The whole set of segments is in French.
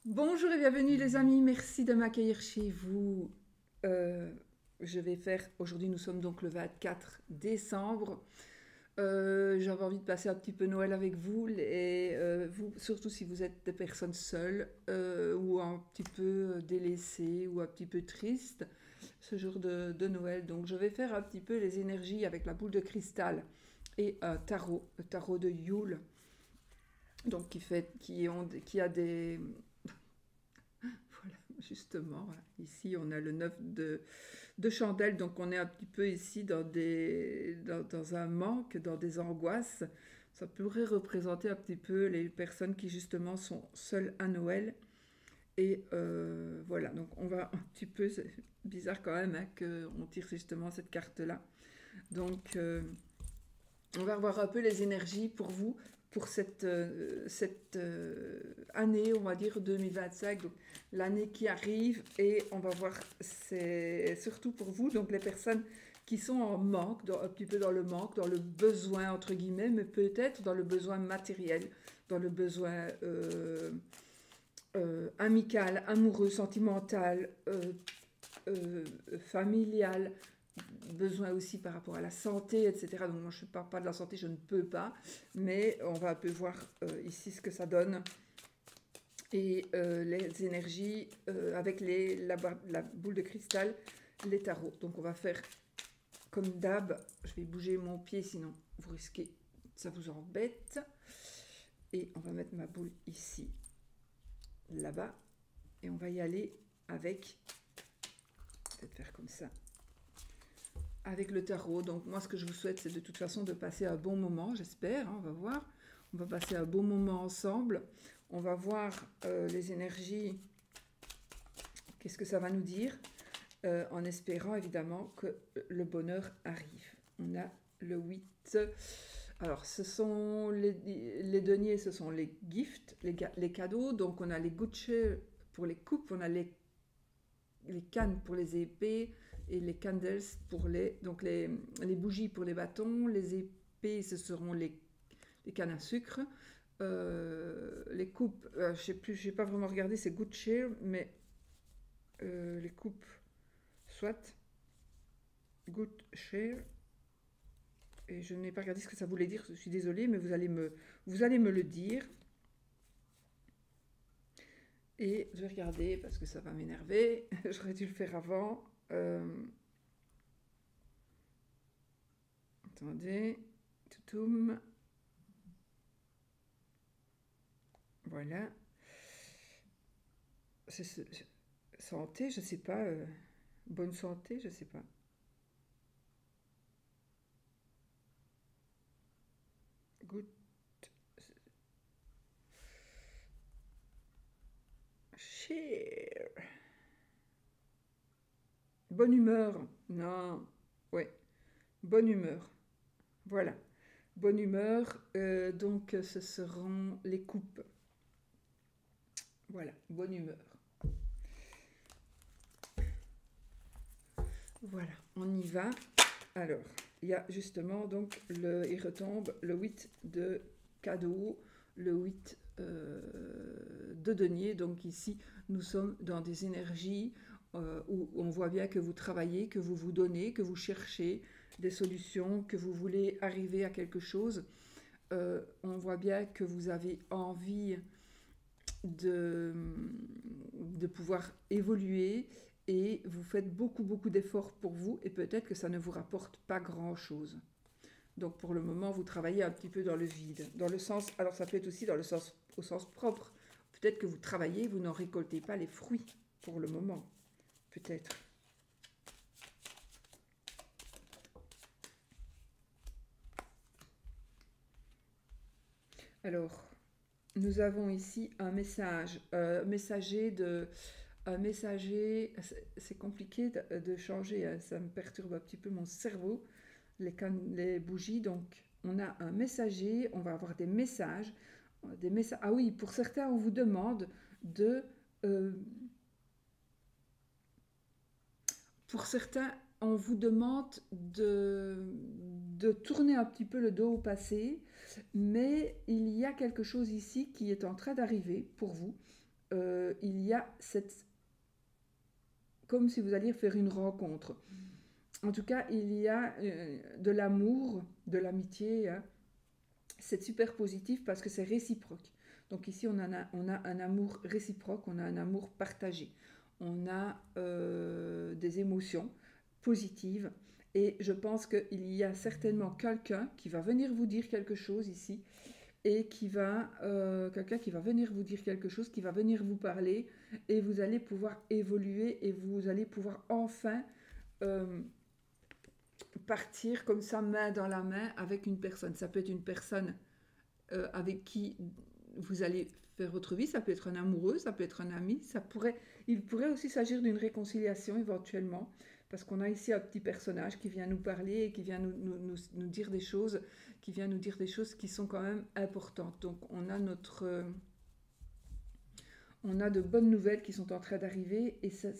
Bonjour et bienvenue les amis, merci de m'accueillir chez vous. Euh, je vais faire, aujourd'hui nous sommes donc le 24 décembre. J'avais envie de passer un petit peu Noël avec vous, vous, surtout si vous êtes des personnes seules ou un petit peu délaissées ou un petit peu tristes ce jour de Noël. Donc je vais faire un petit peu les énergies avec la boule de cristal et un tarot, le tarot de Yule, donc qui a des, voilà, justement, voilà. Ici, on a le 9 de chandelle, donc on est un petit peu ici dans un manque, dans des angoisses. Ça pourrait représenter un petit peu les personnes qui justement sont seules à Noël. Et voilà, donc on va un petit peu, c'est bizarre quand même hein, qu'on tire justement cette carte-là. Donc on va revoir un peu les énergies pour vous, pour cette année, on va dire 2025, donc l'année qui arrive, et on va voir, c'est surtout pour vous, donc les personnes qui sont en manque, un petit peu dans le manque, dans le besoin, entre guillemets, mais peut-être dans le besoin matériel, dans le besoin amical, amoureux, sentimental, familial, besoin aussi par rapport à la santé, etc. Donc moi je ne parle pas de la santé, je ne peux pas, mais on va un peu voir ici ce que ça donne et les énergies avec la boule de cristal, les tarots. Donc on va faire comme d'hab, je vais bouger mon pied sinon vous risquez, ça vous embête. Et on va mettre ma boule ici, là-bas, et on va y aller avec, peut-être faire comme ça, avec le tarot. Donc moi ce que je vous souhaite c'est de toute façon de passer un bon moment, j'espère, hein, on va voir. On va passer un bon moment ensemble. On va voir les énergies, qu'est-ce que ça va nous dire, en espérant évidemment que le bonheur arrive. On a le 8. Alors ce sont les deniers, ce sont les gifts, les cadeaux. Donc on a les Gucci pour les coupes, on a les cannes pour les épées et les candles pour donc les bougies pour les bâtons, les épées ce seront les cannes à sucre, les coupes, je sais plus, j'ai pas vraiment regardé, c'est good share, mais les coupes, soit good share, et je n'ai pas regardé ce que ça voulait dire, je suis désolée, mais vous allez me le dire. Et je vais regarder parce que ça va m'énerver. J'aurais dû le faire avant. Attendez. Toutoum. Voilà. Santé, je sais pas. Bonne santé, je sais pas. Good share. Bonne humeur. Non. Ouais. Bonne humeur. Voilà. Bonne humeur. Donc, ce seront les coupes. Voilà. Bonne humeur. Voilà. On y va. Alors, il y a justement, donc, il retombe le 8 de cadeau, le 8 de denier. Donc ici, nous sommes dans des énergies où on voit bien que vous travaillez, que vous vous donnez, que vous cherchez des solutions, que vous voulez arriver à quelque chose. On voit bien que vous avez envie de, de pouvoir évoluer et vous faites beaucoup, beaucoup d'efforts pour vous et peut-être que ça ne vous rapporte pas grand-chose. Donc pour le moment, vous travaillez un petit peu dans le vide. Dans le sens, alors ça peut être aussi dans le sens, au sens propre. Peut-être que vous travaillez, vous n'en récoltez pas les fruits pour le moment. Peut-être. Alors, nous avons ici un message, un messager, c'est compliqué de changer, hein, ça me perturbe un petit peu mon cerveau, les bougies, donc on a un messager, on va avoir des messages, ah oui, pour certains on vous demande de, euh, pour certains on vous demande de tourner un petit peu le dos au passé, mais il y a quelque chose ici qui est en train d'arriver pour vous. il y a cette... comme si vous alliez faire une rencontre. En tout cas, il y a de l'amour, de l'amitié. Hein. C'est super positif parce que c'est réciproque. Donc ici, on a un amour réciproque, on a un amour partagé. On a des émotions positives. Et je pense qu'il y a certainement quelqu'un qui va venir vous dire quelque chose ici. Et qui va, quelqu'un qui va venir vous dire quelque chose, qui va venir vous parler. Et vous allez pouvoir évoluer et vous allez pouvoir enfin... partir comme ça, main dans la main, avec une personne. Ça peut être une personne avec qui vous allez faire votre vie, ça peut être un amoureux, ça peut être un ami, il pourrait aussi s'agir d'une réconciliation éventuellement, parce qu'on a ici un petit personnage qui vient nous parler et qui vient nous dire des choses, qui vient nous dire des choses qui sont quand même importantes. Donc on a on a de bonnes nouvelles qui sont en train d'arriver, et ce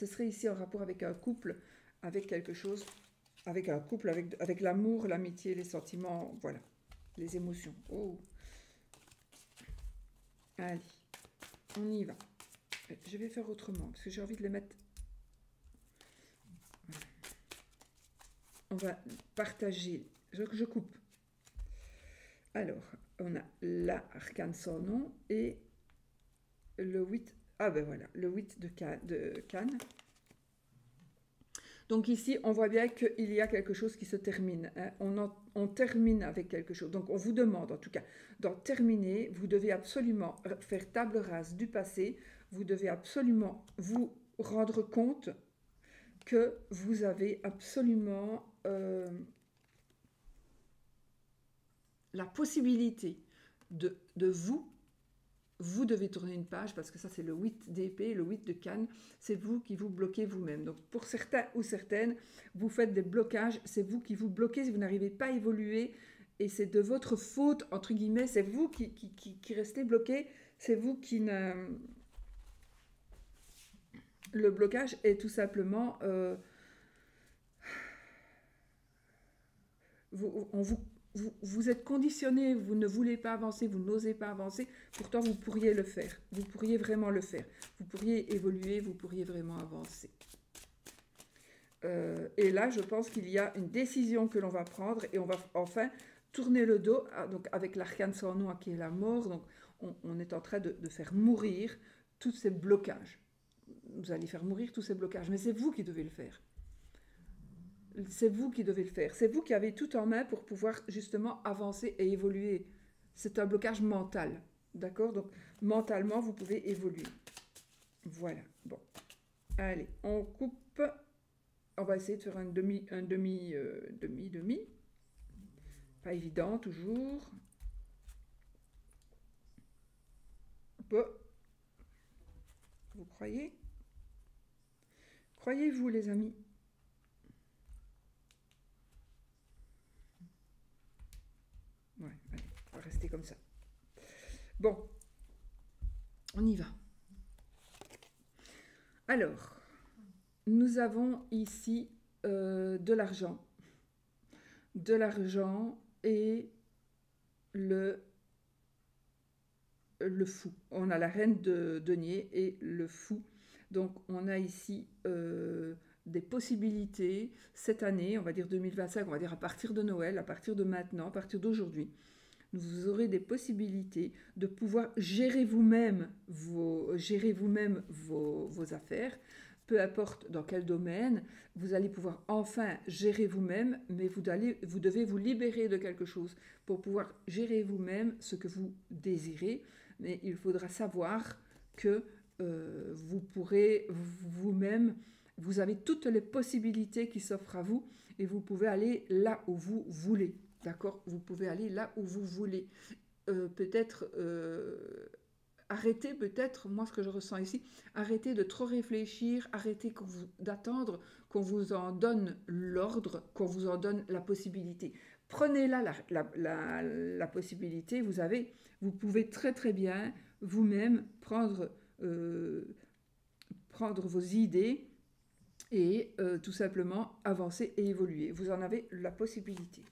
serait ici en rapport avec un couple, avec quelque chose, avec un couple, avec l'amour, l'amitié, les sentiments, voilà, les émotions. Oh. Allez, on y va. Je vais faire autrement, parce que j'ai envie de les mettre... On va partager. Je coupe. Alors, on a l'arcane sans nom et le 8... Ah ben voilà, le 8 de Cannes. Donc ici, on voit bien qu'il y a quelque chose qui se termine. Hein. On termine avec quelque chose. Donc on vous demande, en tout cas, d'en terminer. Vous devez absolument faire table rase du passé. Vous devez absolument vous rendre compte que vous avez absolument la possibilité de vous devez tourner une page, parce que ça c'est le 8 d'épée, le 8 de canne, c'est vous qui vous bloquez vous-même. Donc pour certains ou certaines, vous faites des blocages, c'est vous qui vous bloquez si vous n'arrivez pas à évoluer, et c'est de votre faute, entre guillemets, c'est vous qui restez bloqué, c'est vous qui ne... Le blocage est tout simplement... vous êtes conditionné, vous ne voulez pas avancer, vous n'osez pas avancer, pourtant vous pourriez le faire, vous pourriez vraiment le faire, vous pourriez évoluer, vous pourriez vraiment avancer. Et là, je pense qu'il y a une décision que l'on va prendre et on va enfin tourner le dos, donc avec l'arcane sans nom qui est la mort, donc on est en train de faire mourir tous ces blocages. Vous allez faire mourir tous ces blocages, mais c'est vous qui devez le faire. C'est vous qui devez le faire. C'est vous qui avez tout en main pour pouvoir justement avancer et évoluer. C'est un blocage mental. D'accord? Donc, mentalement, vous pouvez évoluer. Voilà. Bon. Allez, on coupe. On va essayer de faire un demi. Pas évident, toujours. Bon. Vous croyez? Croyez-vous, les amis? Ouais, allez, on va rester comme ça. Bon, on y va. Alors, nous avons ici de l'argent. De l'argent et le fou. On a la reine de denier et le fou. Donc, on a ici des possibilités cette année, on va dire 2025, on va dire à partir de Noël, à partir de maintenant, à partir d'aujourd'hui. Vous aurez des possibilités de pouvoir gérer vous-même vos affaires, peu importe dans quel domaine, vous allez pouvoir enfin gérer vous-même, mais vous devez vous libérer de quelque chose pour pouvoir gérer vous-même ce que vous désirez, mais il faudra savoir que vous pourrez vous-même, vous avez toutes les possibilités qui s'offrent à vous et vous pouvez aller là où vous voulez. D'accord? Vous pouvez aller là où vous voulez. Peut-être arrêtez, peut-être, moi ce que je ressens ici, arrêtez de trop réfléchir, arrêtez d'attendre qu'on vous en donne l'ordre, qu'on vous en donne la possibilité. Prenez là la possibilité, vous pouvez très très bien vous-même prendre vos idées et tout simplement avancer et évoluer. Vous en avez la possibilité.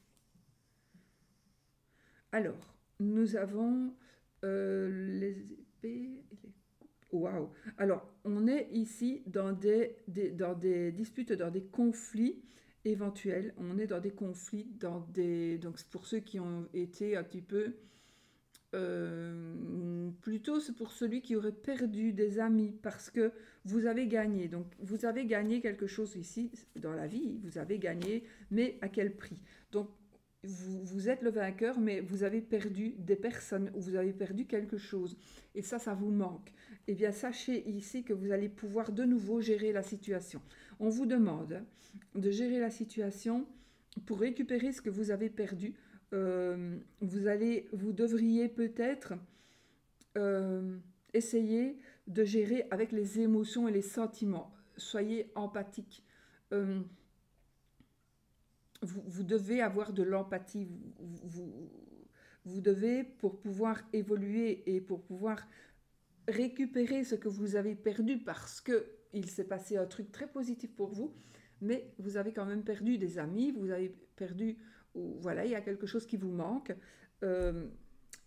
Alors, nous avons les épées et les coupes. Waouh! Alors, on est ici dans dans des disputes, dans des conflits éventuels. On est dans des conflits, dans des... Donc, c'est pour ceux qui ont été un petit peu... plutôt, c'est pour celui qui aurait perdu des amis parce que vous avez gagné. Donc, vous avez gagné quelque chose ici dans la vie. Vous avez gagné, mais à quel prix? Donc, vous êtes le vainqueur, mais vous avez perdu des personnes ou vous avez perdu quelque chose. Et ça vous manque. Eh bien, sachez ici que vous allez pouvoir de nouveau gérer la situation. On vous demande de gérer la situation pour récupérer ce que vous avez perdu. Vous devriez peut-être essayer de gérer avec les émotions et les sentiments. Soyez empathique. Euh, vous devez avoir de l'empathie. Vous devez, pour pouvoir évoluer et pour pouvoir récupérer ce que vous avez perdu parce que il s'est passé un truc très positif pour vous, mais vous avez quand même perdu des amis, vous avez perdu, ou voilà, il y a quelque chose qui vous manque, euh,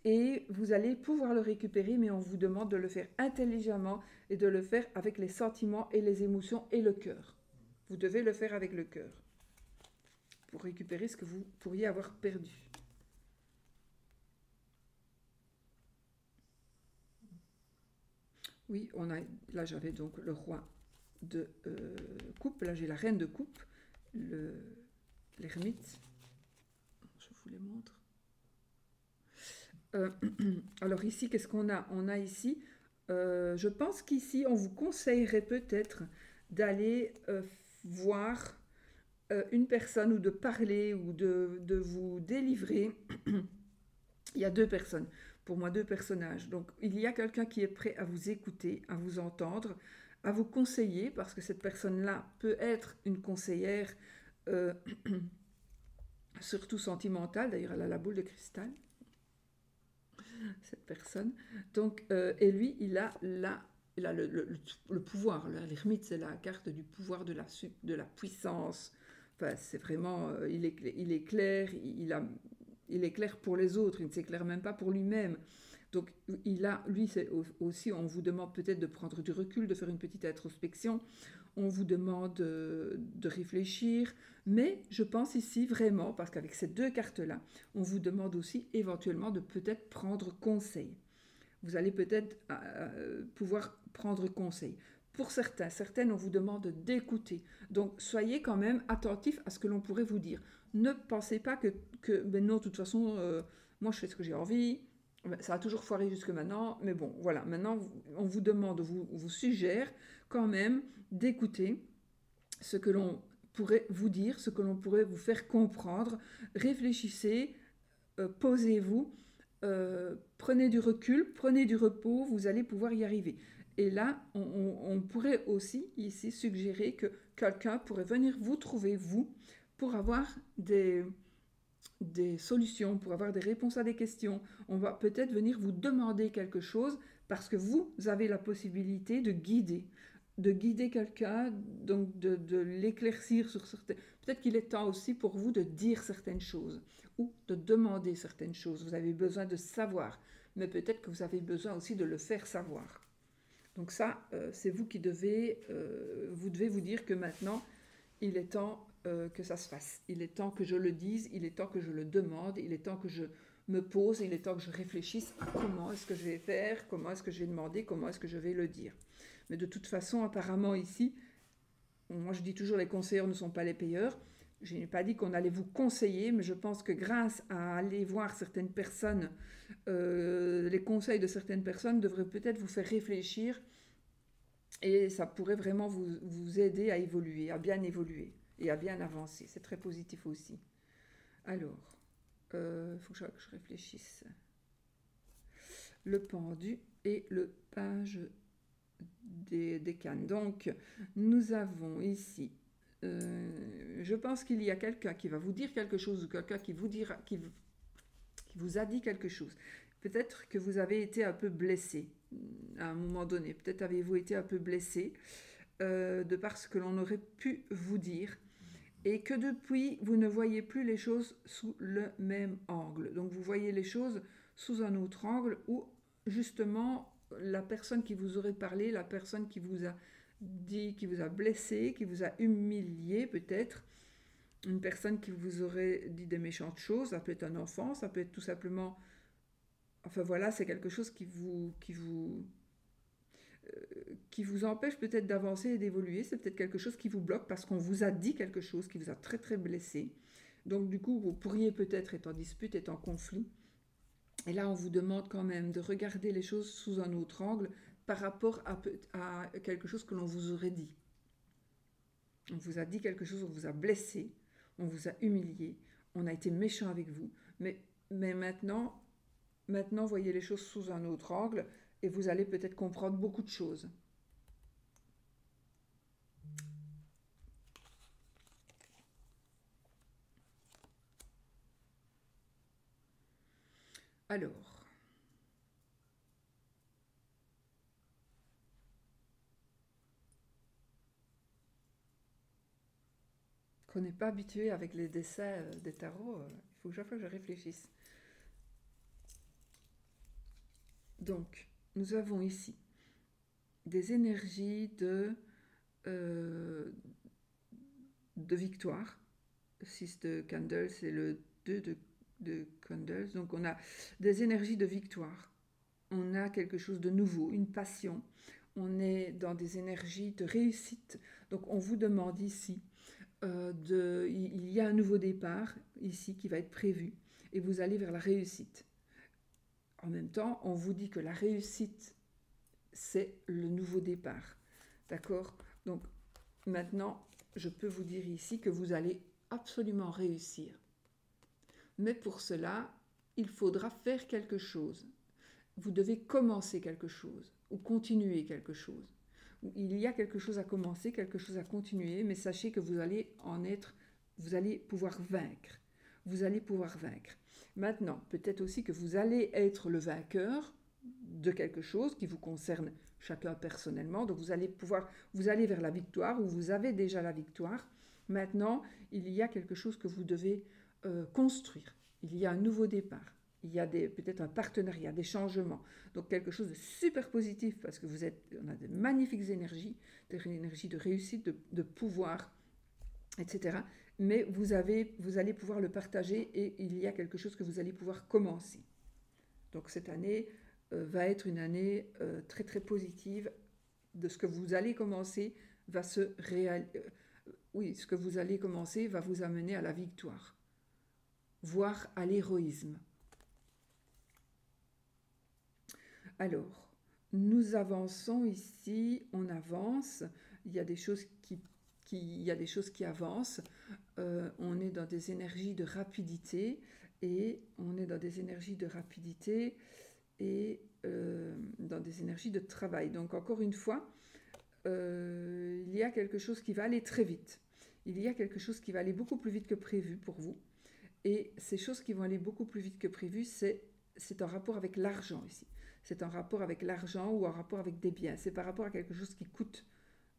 et vous allez pouvoir le récupérer, mais on vous demande de le faire intelligemment et de le faire avec les sentiments et les émotions et le cœur. Vous devez le faire avec le cœur pour récupérer ce que vous pourriez avoir perdu. Oui, là j'avais donc le roi de coupe, là j'ai la reine de coupe, l'ermite, je vous les montre. Euh, alors ici, qu'est-ce qu'on a? On a ici, je pense qu'ici, on vous conseillerait peut-être d'aller voir une personne ou de parler ou de vous délivrer. Il y a deux personnes, pour moi deux personnages. Donc il y a quelqu'un qui est prêt à vous écouter, à vous entendre, à vous conseiller, parce que cette personne-là peut être une conseillère, euh, surtout sentimentale. D'ailleurs, elle a la boule de cristal, cette personne. Donc, et lui, il a le pouvoir. L'ermite, c'est la carte du pouvoir, de la puissance. Enfin, c'est vraiment, il est clair, il est clair pour les autres, il ne s'éclaire même pas pour lui-même. Donc, lui, c'est aussi, on vous demande peut-être de prendre du recul, de faire une petite introspection. On vous demande de réfléchir, mais je pense ici vraiment, parce qu'avec ces deux cartes-là, on vous demande aussi éventuellement de peut-être prendre conseil. Vous allez peut-être pouvoir prendre conseil. Pour certaines, on vous demande d'écouter. Donc, soyez quand même attentifs à ce que l'on pourrait vous dire. Ne pensez pas ben non, de toute façon, moi je fais ce que j'ai envie. Ça a toujours foiré jusque maintenant, mais bon, voilà. Maintenant, on vous demande, on vous suggère quand même d'écouter ce que l'on pourrait vous dire, ce que l'on pourrait vous faire comprendre. Réfléchissez, posez-vous, prenez du recul, prenez du repos, vous allez pouvoir y arriver. Et là, on pourrait aussi ici suggérer que quelqu'un pourrait venir vous trouver, vous, pour avoir des solutions, pour avoir des réponses à des questions. On va peut-être venir vous demander quelque chose parce que vous avez la possibilité de guider quelqu'un, donc de l'éclaircir sur certaines... Peut-être qu'il est temps aussi pour vous de dire certaines choses ou de demander certaines choses. Vous avez besoin de savoir, mais peut-être que vous avez besoin aussi de le faire savoir. Donc ça, c'est vous qui vous devez vous dire que maintenant, il est temps que ça se fasse. Il est temps que je le dise, il est temps que je le demande, il est temps que je me pose, il est temps que je réfléchisse à comment est-ce que je vais faire, comment est-ce que je vais demander, comment est-ce que je vais le dire. Mais de toute façon, apparemment ici, moi je dis toujours les conseillers ne sont pas les payeurs. Je n'ai pas dit qu'on allait vous conseiller, mais je pense que grâce à aller voir certaines personnes, les conseils de certaines personnes devraient peut-être vous faire réfléchir et ça pourrait vraiment vous aider à évoluer, à bien évoluer et à bien avancer. C'est très positif aussi. Alors, il faut que je réfléchisse. Le pendu et le page des cannes. Donc, nous avons ici, je pense qu'il y a quelqu'un qui va vous dire quelque chose ou quelqu'un qui vous a dit quelque chose. Peut-être que vous avez été un peu blessé à un moment donné. Peut-être avez-vous été un peu blessé de par ce que l'on aurait pu vous dire et que depuis, vous ne voyez plus les choses sous le même angle. Donc, vous voyez les choses sous un autre angle où, justement, la personne qui vous aurait parlé, la personne qui vous a dit, qui vous a blessé, qui vous a humilié peut-être, une personne qui vous aurait dit des méchantes choses, ça peut être un enfant, ça peut être tout simplement... Enfin voilà, c'est quelque chose qui vous empêche peut-être d'avancer et d'évoluer, c'est peut-être quelque chose qui vous bloque parce qu'on vous a dit quelque chose qui vous a très très blessé. Donc du coup, vous pourriez peut-être être en dispute, être en conflit. Et là, on vous demande quand même de regarder les choses sous un autre angle par rapport à quelque chose que l'on vous aurait dit. On vous a dit quelque chose, on vous a blessé, on vous a humilié, on a été méchant avec vous. Mais maintenant, voyez les choses sous un autre angle et vous allez peut-être comprendre beaucoup de choses. Alors, qu'on n'est pas habitué avec les dessins des tarots, il faut que chaque fois que je réfléchisse. Donc, nous avons ici des énergies de victoire. Le 6 de candles, c'est le 2 de candles. Donc, on a des énergies de victoire. On a quelque chose de nouveau, une passion. On est dans des énergies de réussite. Donc, on vous demande ici, il y a un nouveau départ ici qui va être prévu. Et vous allez vers la réussite. En même temps, on vous dit que la réussite, c'est le nouveau départ. D'accord? Donc, maintenant, je peux vous dire ici que vous allez absolument réussir. Mais pour cela, il faudra faire quelque chose. Vous devez commencer quelque chose ou continuer quelque chose. Il y a quelque chose à commencer, quelque chose à continuer, mais sachez que vous allez pouvoir vaincre. Vous allez pouvoir vaincre. Maintenant, peut-être aussi que vous allez être le vainqueur de quelque chose qui vous concerne chacun personnellement. Donc vous allez vers la victoire ou vous avez déjà la victoire. Maintenant, il y a quelque chose que vous devez construire. Il y a un nouveau départ. Il y a peut-être un partenariat, des changements. Donc quelque chose de super positif parce que on a de magnifiques énergies, des énergies de réussite, de pouvoir, etc. Mais vous allez pouvoir le partager et il y a quelque chose que vous allez pouvoir commencer. Donc cette année va être une année très très positive. De ce que vous allez commencer va ce que vous allez commencer va vous amener à la victoire, voire à l'héroïsme. Alors, nous avançons ici, on avance, il y a des choses qui avancent, on est dans des énergies de rapidité et dans des énergies de travail. Donc encore une fois, il y a quelque chose qui va aller très vite. Il y a quelque chose qui va aller beaucoup plus vite que prévu pour vous. Et ces choses qui vont aller beaucoup plus vite que prévu, c'est en rapport avec l'argent ici. C'est en rapport avec l'argent ou en rapport avec des biens. C'est par rapport à quelque chose qui coûte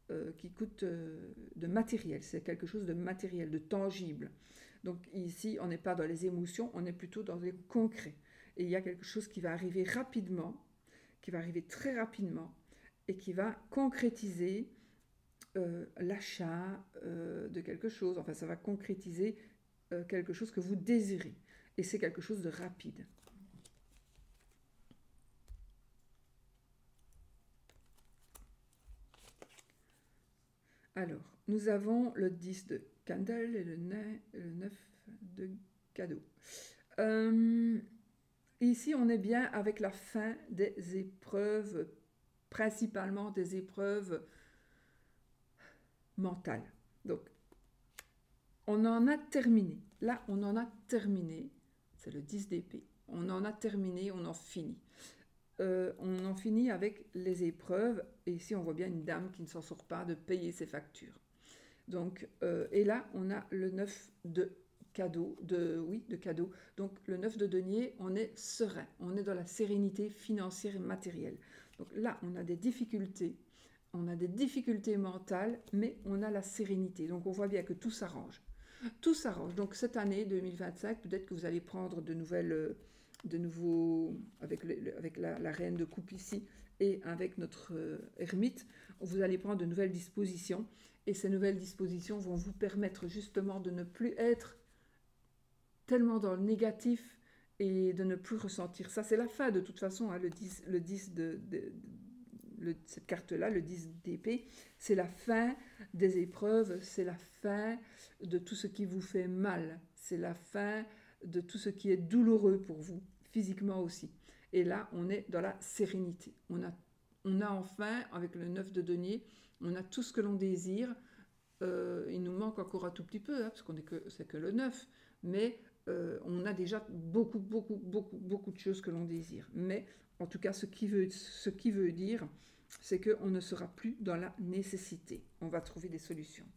de matériel. C'est quelque chose de matériel, de tangible. Donc ici, on n'est pas dans les émotions, on est plutôt dans le concret. Et il y a quelque chose qui va arriver rapidement, qui va arriver très rapidement, et qui va concrétiser l'achat de quelque chose. Enfin, ça va concrétiser quelque chose que vous désirez. Et c'est quelque chose de rapide. Alors, nous avons le 10 de candle et le 9 de cadeau. Ici, on est bien avec la fin des épreuves, principalement des épreuves mentales. Donc, on en a terminé. Là, on en a terminé. C'est le 10 d'épée. On en a terminé, on en finit. On en finit avec les épreuves. Et ici, on voit bien une dame qui ne s'en sort pas de payer ses factures. Donc, et là, on a le 9 de cadeau, de cadeau. Donc, le 9 de denier, on est serein. On est dans la sérénité financière et matérielle. Donc là, on a des difficultés. On a des difficultés mentales, mais on a la sérénité. Donc, on voit bien que tout s'arrange. Tout s'arrange. Donc, cette année 2025, peut-être que vous allez prendre de nouveaux, avec la reine de coupe ici, et avec notre ermite, vous allez prendre de nouvelles dispositions. Et ces nouvelles dispositions vont vous permettre justement de ne plus être tellement dans le négatif et de ne plus ressentir ça. C'est la fin de toute façon, hein, le 10 cette carte-là, le 10 d'épée, c'est la fin des épreuves, c'est la fin de tout ce qui vous fait mal, c'est la fin de tout ce qui est douloureux pour vous, physiquement aussi. Et là, on est dans la sérénité. On a enfin, avec le 9 de denier, on a tout ce que l'on désire. Il nous manque encore un tout petit peu, hein, parce c'est que le 9, mais on a déjà beaucoup de choses que l'on désire. Mais en tout cas, ce qui veut dire, c'est qu'on ne sera plus dans la nécessité. On va trouver des solutions.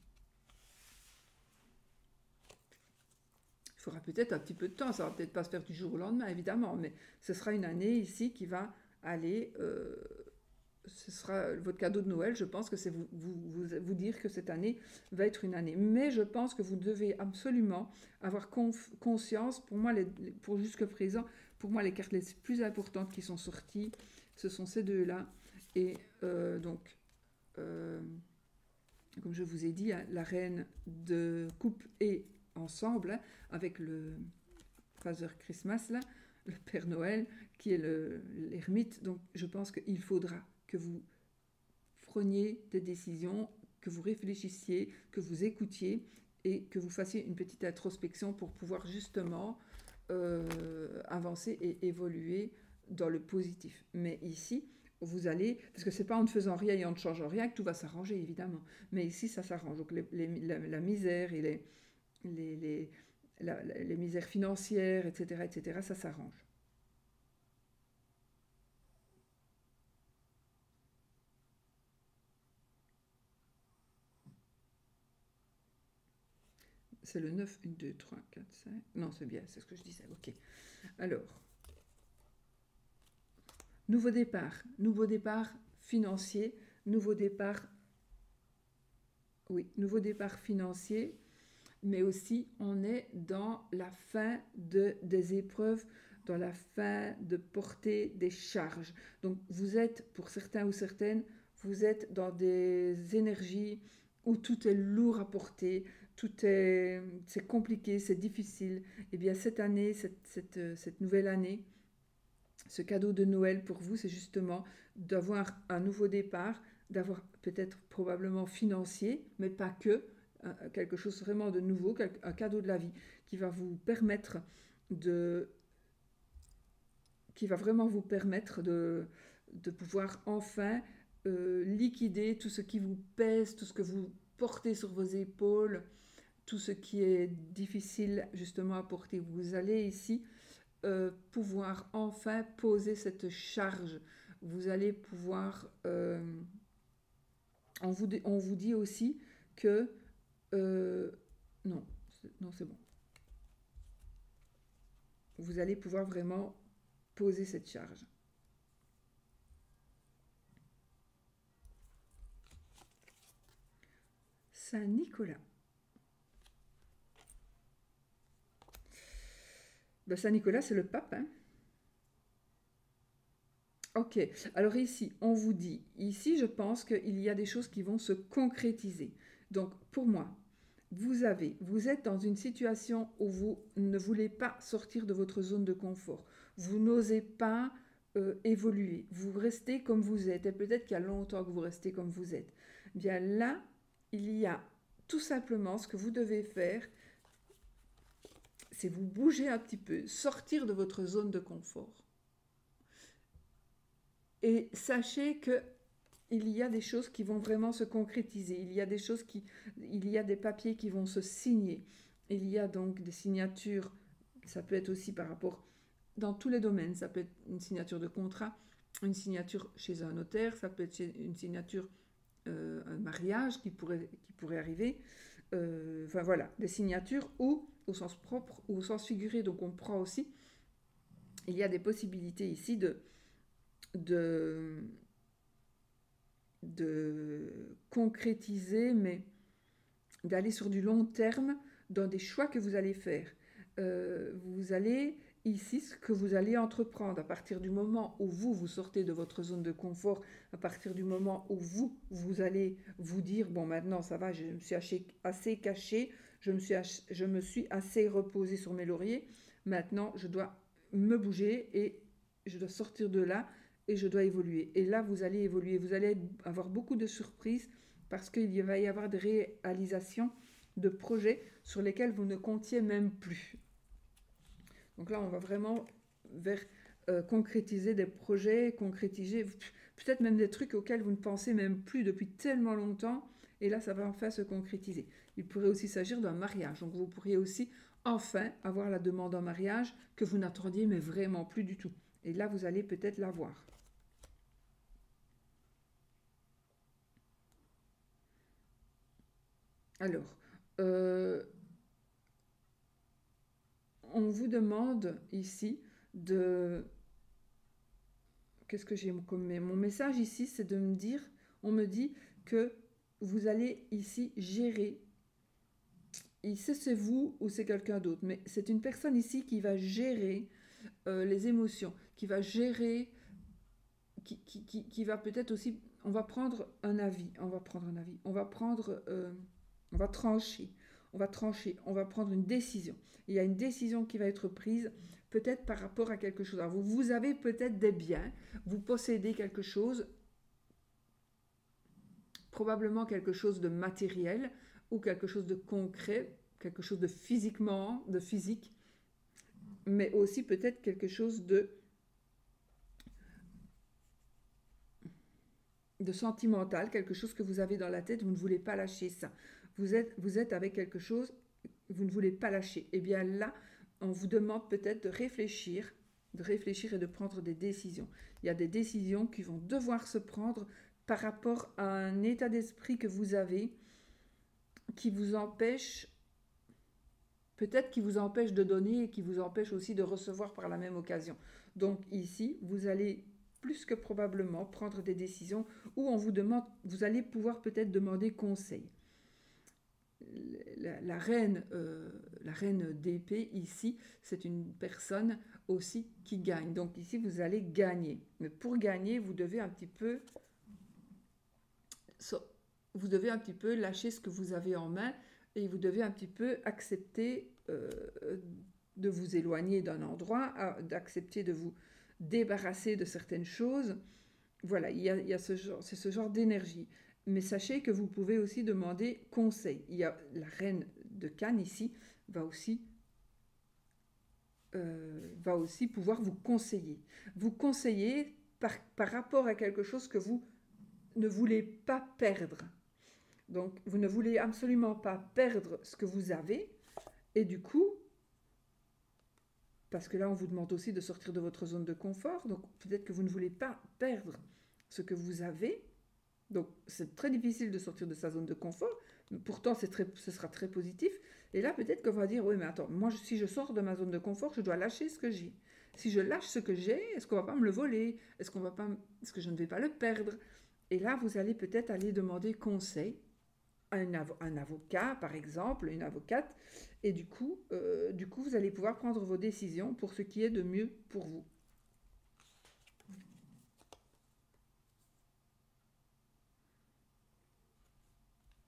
Il faudra peut-être un petit peu de temps, ça va peut-être pas se faire du jour au lendemain, évidemment, mais ce sera une année ici qui va aller... ce sera votre cadeau de Noël, je pense que c'est vous dire que cette année va être une année. Mais je pense que vous devez absolument avoir conscience, pour moi, pour jusque présent, pour moi, les cartes les plus importantes qui sont sorties, ce sont ces deux-là. Et donc, comme je vous ai dit, hein, la reine de coupe est ensemble, hein, avec le Father Christmas, là, le Père Noël, qui est l'ermite. Donc, je pense qu'il faudra que vous preniez des décisions, que vous réfléchissiez, que vous écoutiez et que vous fassiez une petite introspection pour pouvoir justement avancer et évoluer dans le positif. Mais ici, vous allez, parce que c'est pas en ne faisant rien et en ne changeant rien que tout va s'arranger, évidemment. Mais ici, ça s'arrange. Donc la misère et les misères financières, etc., ça s'arrange. C'est le 9, 1, 2, 3, 4, 5. Non, c'est bien, c'est ce que je disais. Ok. Alors, nouveau départ financier, nouveau départ financier, mais aussi on est dans la fin des épreuves, dans la fin de porter des charges. Donc vous êtes, pour certains ou certaines, vous êtes dans des énergies où tout est lourd à porter, c'est compliqué, c'est difficile. Et bien cette année, cette nouvelle année, ce cadeau de Noël pour vous, c'est justement d'avoir un nouveau départ, d'avoir peut-être probablement financier, mais pas que, quelque chose vraiment de nouveau, un cadeau de la vie qui va vous permettre qui va vraiment vous permettre de pouvoir enfin liquider tout ce qui vous pèse, tout ce que vous portez sur vos épaules, tout ce qui est difficile justement à porter. Vous allez ici pouvoir enfin poser cette charge. Vous allez pouvoir... on vous dit aussi que... non, c'est bon. Vous allez pouvoir vraiment poser cette charge. Saint-Nicolas. Ben, Saint-Nicolas, c'est le pape, hein. Ok, alors ici, on vous dit, ici je pense qu'il y a des choses qui vont se concrétiser. Donc pour moi, vous êtes dans une situation où vous ne voulez pas sortir de votre zone de confort. Vous n'osez pas évoluer. Vous restez comme vous êtes. Et peut-être qu'il y a longtemps que vous restez comme vous êtes. Bien là, il y a tout simplement ce que vous devez faire, c'est vous bouger un petit peu, sortir de votre zone de confort. Et sachez que il y a des choses qui vont vraiment se concrétiser. Il y a des papiers qui vont se signer. Il y a donc des signatures. Ça peut être aussi par rapport dans tous les domaines. Ça peut être une signature de contrat, une signature chez un notaire. Ça peut être une signature, un mariage qui pourrait arriver. Enfin voilà, des signatures ou au sens propre ou au sens figuré. Donc on prend aussi. Il y a des possibilités ici de concrétiser, mais d'aller sur du long terme dans des choix que vous allez faire. Vous allez ici ce que vous allez entreprendre. À partir du moment où vous sortez de votre zone de confort, à partir du moment où vous allez vous dire, bon maintenant ça va, je me suis assez caché, je me suis assez reposé sur mes lauriers, maintenant je dois me bouger et je dois sortir de là et je dois évoluer. Et là vous allez évoluer, vous allez avoir beaucoup de surprises parce qu'il va y avoir des réalisations de projets sur lesquels vous ne comptiez même plus. Donc là, on va vraiment vers concrétiser des projets, concrétiser peut-être même des trucs auxquels vous ne pensez même plus depuis tellement longtemps. Et là, ça va enfin se concrétiser. Il pourrait aussi s'agir d'un mariage. Donc vous pourriez aussi enfin avoir la demande en mariage que vous n'attendiez mais vraiment plus du tout. Et là, vous allez peut-être l'avoir. Alors, on vous demande ici de... Qu'est-ce que j'ai comme... Mon message ici, c'est de me dire, on me dit que vous allez ici gérer. Ici, c'est vous ou c'est quelqu'un d'autre, mais c'est une personne ici qui va gérer les émotions, qui va gérer, qui va peut-être aussi... On va prendre un avis, on va prendre un avis, on va prendre... on va trancher, on va trancher, on va prendre une décision. Il y a une décision qui va être prise peut-être par rapport à quelque chose. Alors vous avez peut-être des biens, vous possédez quelque chose, probablement quelque chose de matériel ou quelque chose de concret, quelque chose de physique, mais aussi peut-être quelque chose de sentimental, quelque chose que vous avez dans la tête, vous ne voulez pas lâcher ça. Vous êtes avec quelque chose, vous ne voulez pas lâcher. Et bien là, on vous demande peut-être de réfléchir et de prendre des décisions. Il y a des décisions qui vont devoir se prendre par rapport à un état d'esprit que vous avez qui vous empêche, peut-être qui vous empêche de donner et qui vous empêche aussi de recevoir par la même occasion. Donc ici, vous allez plus que probablement prendre des décisions où on vous demande, vous allez pouvoir peut-être demander conseil. La reine d'épée ici, c'est une personne aussi qui gagne. Donc ici, vous allez gagner. Mais pour gagner, vous devez un petit peu lâcher ce que vous avez en main et vous devez un petit peu accepter de vous éloigner d'un endroit, d'accepter de vous débarrasser de certaines choses. Voilà, c'est ce genre d'énergie. Mais sachez que vous pouvez aussi demander conseil. Il y a la reine de Cannes ici va aussi pouvoir vous conseiller. Vous conseiller par rapport à quelque chose que vous ne voulez pas perdre. Donc, vous ne voulez absolument pas perdre ce que vous avez. Et du coup, parce que là, on vous demande aussi de sortir de votre zone de confort. Donc, peut-être que vous ne voulez pas perdre ce que vous avez. Donc, c'est très difficile de sortir de sa zone de confort. Pourtant, ce sera très positif. Et là, peut-être qu'on va dire, oui, mais attends, moi, si je sors de ma zone de confort, je dois lâcher ce que j'ai. Si je lâche ce que j'ai, est-ce qu'on va pas me le voler? Est-ce que je ne vais pas le perdre? Et là, vous allez peut-être aller demander conseil à un avocat, par exemple, une avocate. Et du coup, vous allez pouvoir prendre vos décisions pour ce qui est de mieux pour vous.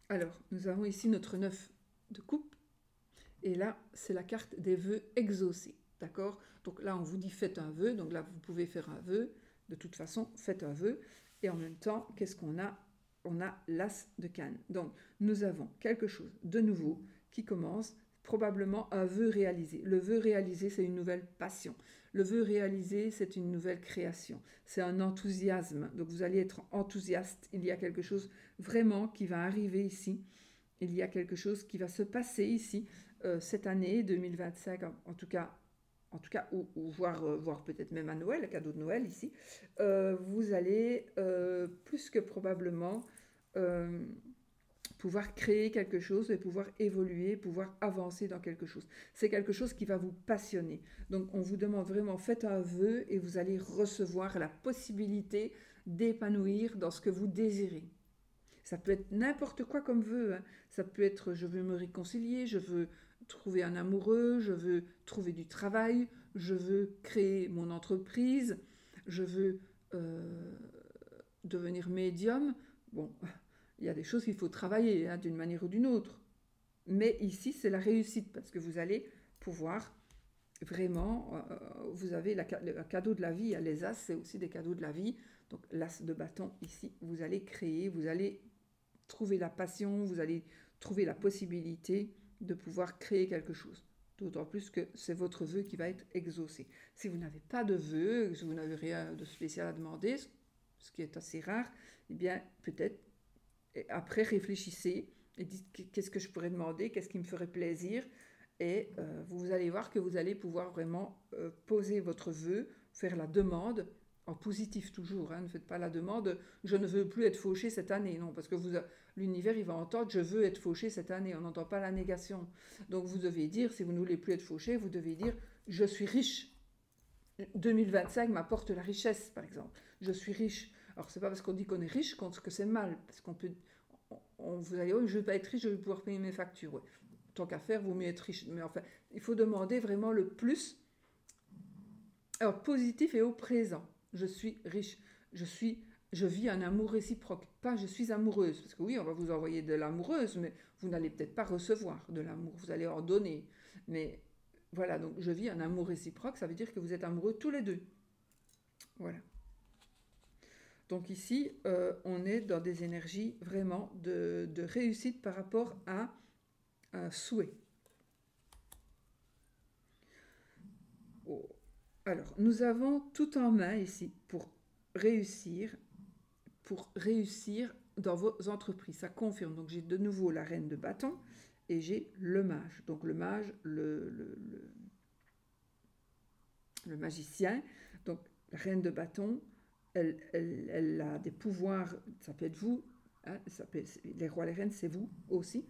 Alors, nous avons ici notre 9 de coupe. Et là, c'est la carte des vœux exaucés. D'accord? Donc là, on vous dit faites un vœu. Donc là, vous pouvez faire un vœu. De toute façon, faites un vœu. Et en même temps, qu'est-ce qu'on a? On a l'As de Cannes. Donc, nous avons quelque chose de nouveau qui commence, probablement un vœu réalisé. Le vœu réalisé, c'est une nouvelle passion. Le vœu réalisé, c'est une nouvelle création. C'est un enthousiasme. Donc, vous allez être enthousiaste. Il y a quelque chose vraiment qui va arriver ici. Il y a quelque chose qui va se passer ici cette année 2025, en tout cas, ou voir peut-être même à Noël, le cadeau de Noël ici. Vous allez plus que probablement pouvoir créer quelque chose et pouvoir évoluer, pouvoir avancer dans quelque chose. C'est quelque chose qui va vous passionner. Donc on vous demande vraiment, faites un vœu et vous allez recevoir la possibilité d'épanouir dans ce que vous désirez. Ça peut être n'importe quoi comme vœu. Hein. Ça peut être je veux me réconcilier, je veux trouver un amoureux, je veux trouver du travail, je veux créer mon entreprise, je veux devenir médium. Bon, il y a des choses qu'il faut travailler hein, d'une manière ou d'une autre. Mais ici, c'est la réussite parce que vous allez pouvoir vraiment, vous avez le cadeau de la vie. Les as, c'est aussi des cadeaux de la vie. Donc l'as de bâton, ici, vous allez créer, vous allez trouver la passion, vous allez trouver la possibilité de pouvoir créer quelque chose. D'autant plus que c'est votre vœu qui va être exaucé. Si vous n'avez pas de vœu, si vous n'avez rien de spécial à demander, ce qui est assez rare, eh bien peut-être après réfléchissez et dites qu'est-ce que je pourrais demander, qu'est-ce qui me ferait plaisir, et vous allez voir que vous allez pouvoir vraiment poser votre vœu, faire la demande, en positif toujours, hein, ne faites pas la demande « je ne veux plus être fauché cette année », non, parce que l'univers il va entendre « je veux être fauché cette année », on n'entend pas la négation. Donc vous devez dire, si vous ne voulez plus être fauché, vous devez dire « je suis riche ». 2025 m'apporte la richesse, par exemple. Je suis riche. Alors, c'est pas parce qu'on dit qu'on est riche que c'est mal, parce qu'on peut... vous allez dire, oh, je ne veux pas être riche, je vais pouvoir payer mes factures. Ouais. Tant qu'à faire, vaut mieux être riche. Mais enfin, il faut demander vraiment le plus. Alors, positif et au présent. Je suis riche. Je vis un amour réciproque. Pas je suis amoureuse. Parce que oui, on va vous envoyer de l'amoureuse, mais vous n'allez peut-être pas recevoir de l'amour. Vous allez en donner. Mais voilà, donc je vis un amour réciproque. Ça veut dire que vous êtes amoureux tous les deux. Voilà. Donc ici, on est dans des énergies vraiment de réussite par rapport à un souhait. Oh. Alors, nous avons tout en main ici pour réussir dans vos entreprises. Ça confirme. Donc j'ai de nouveau la reine de bâton et j'ai le mage. Donc le mage, le magicien. Donc la reine de bâton, elle a des pouvoirs, ça peut être vous, hein, les rois et les reines, c'est vous aussi.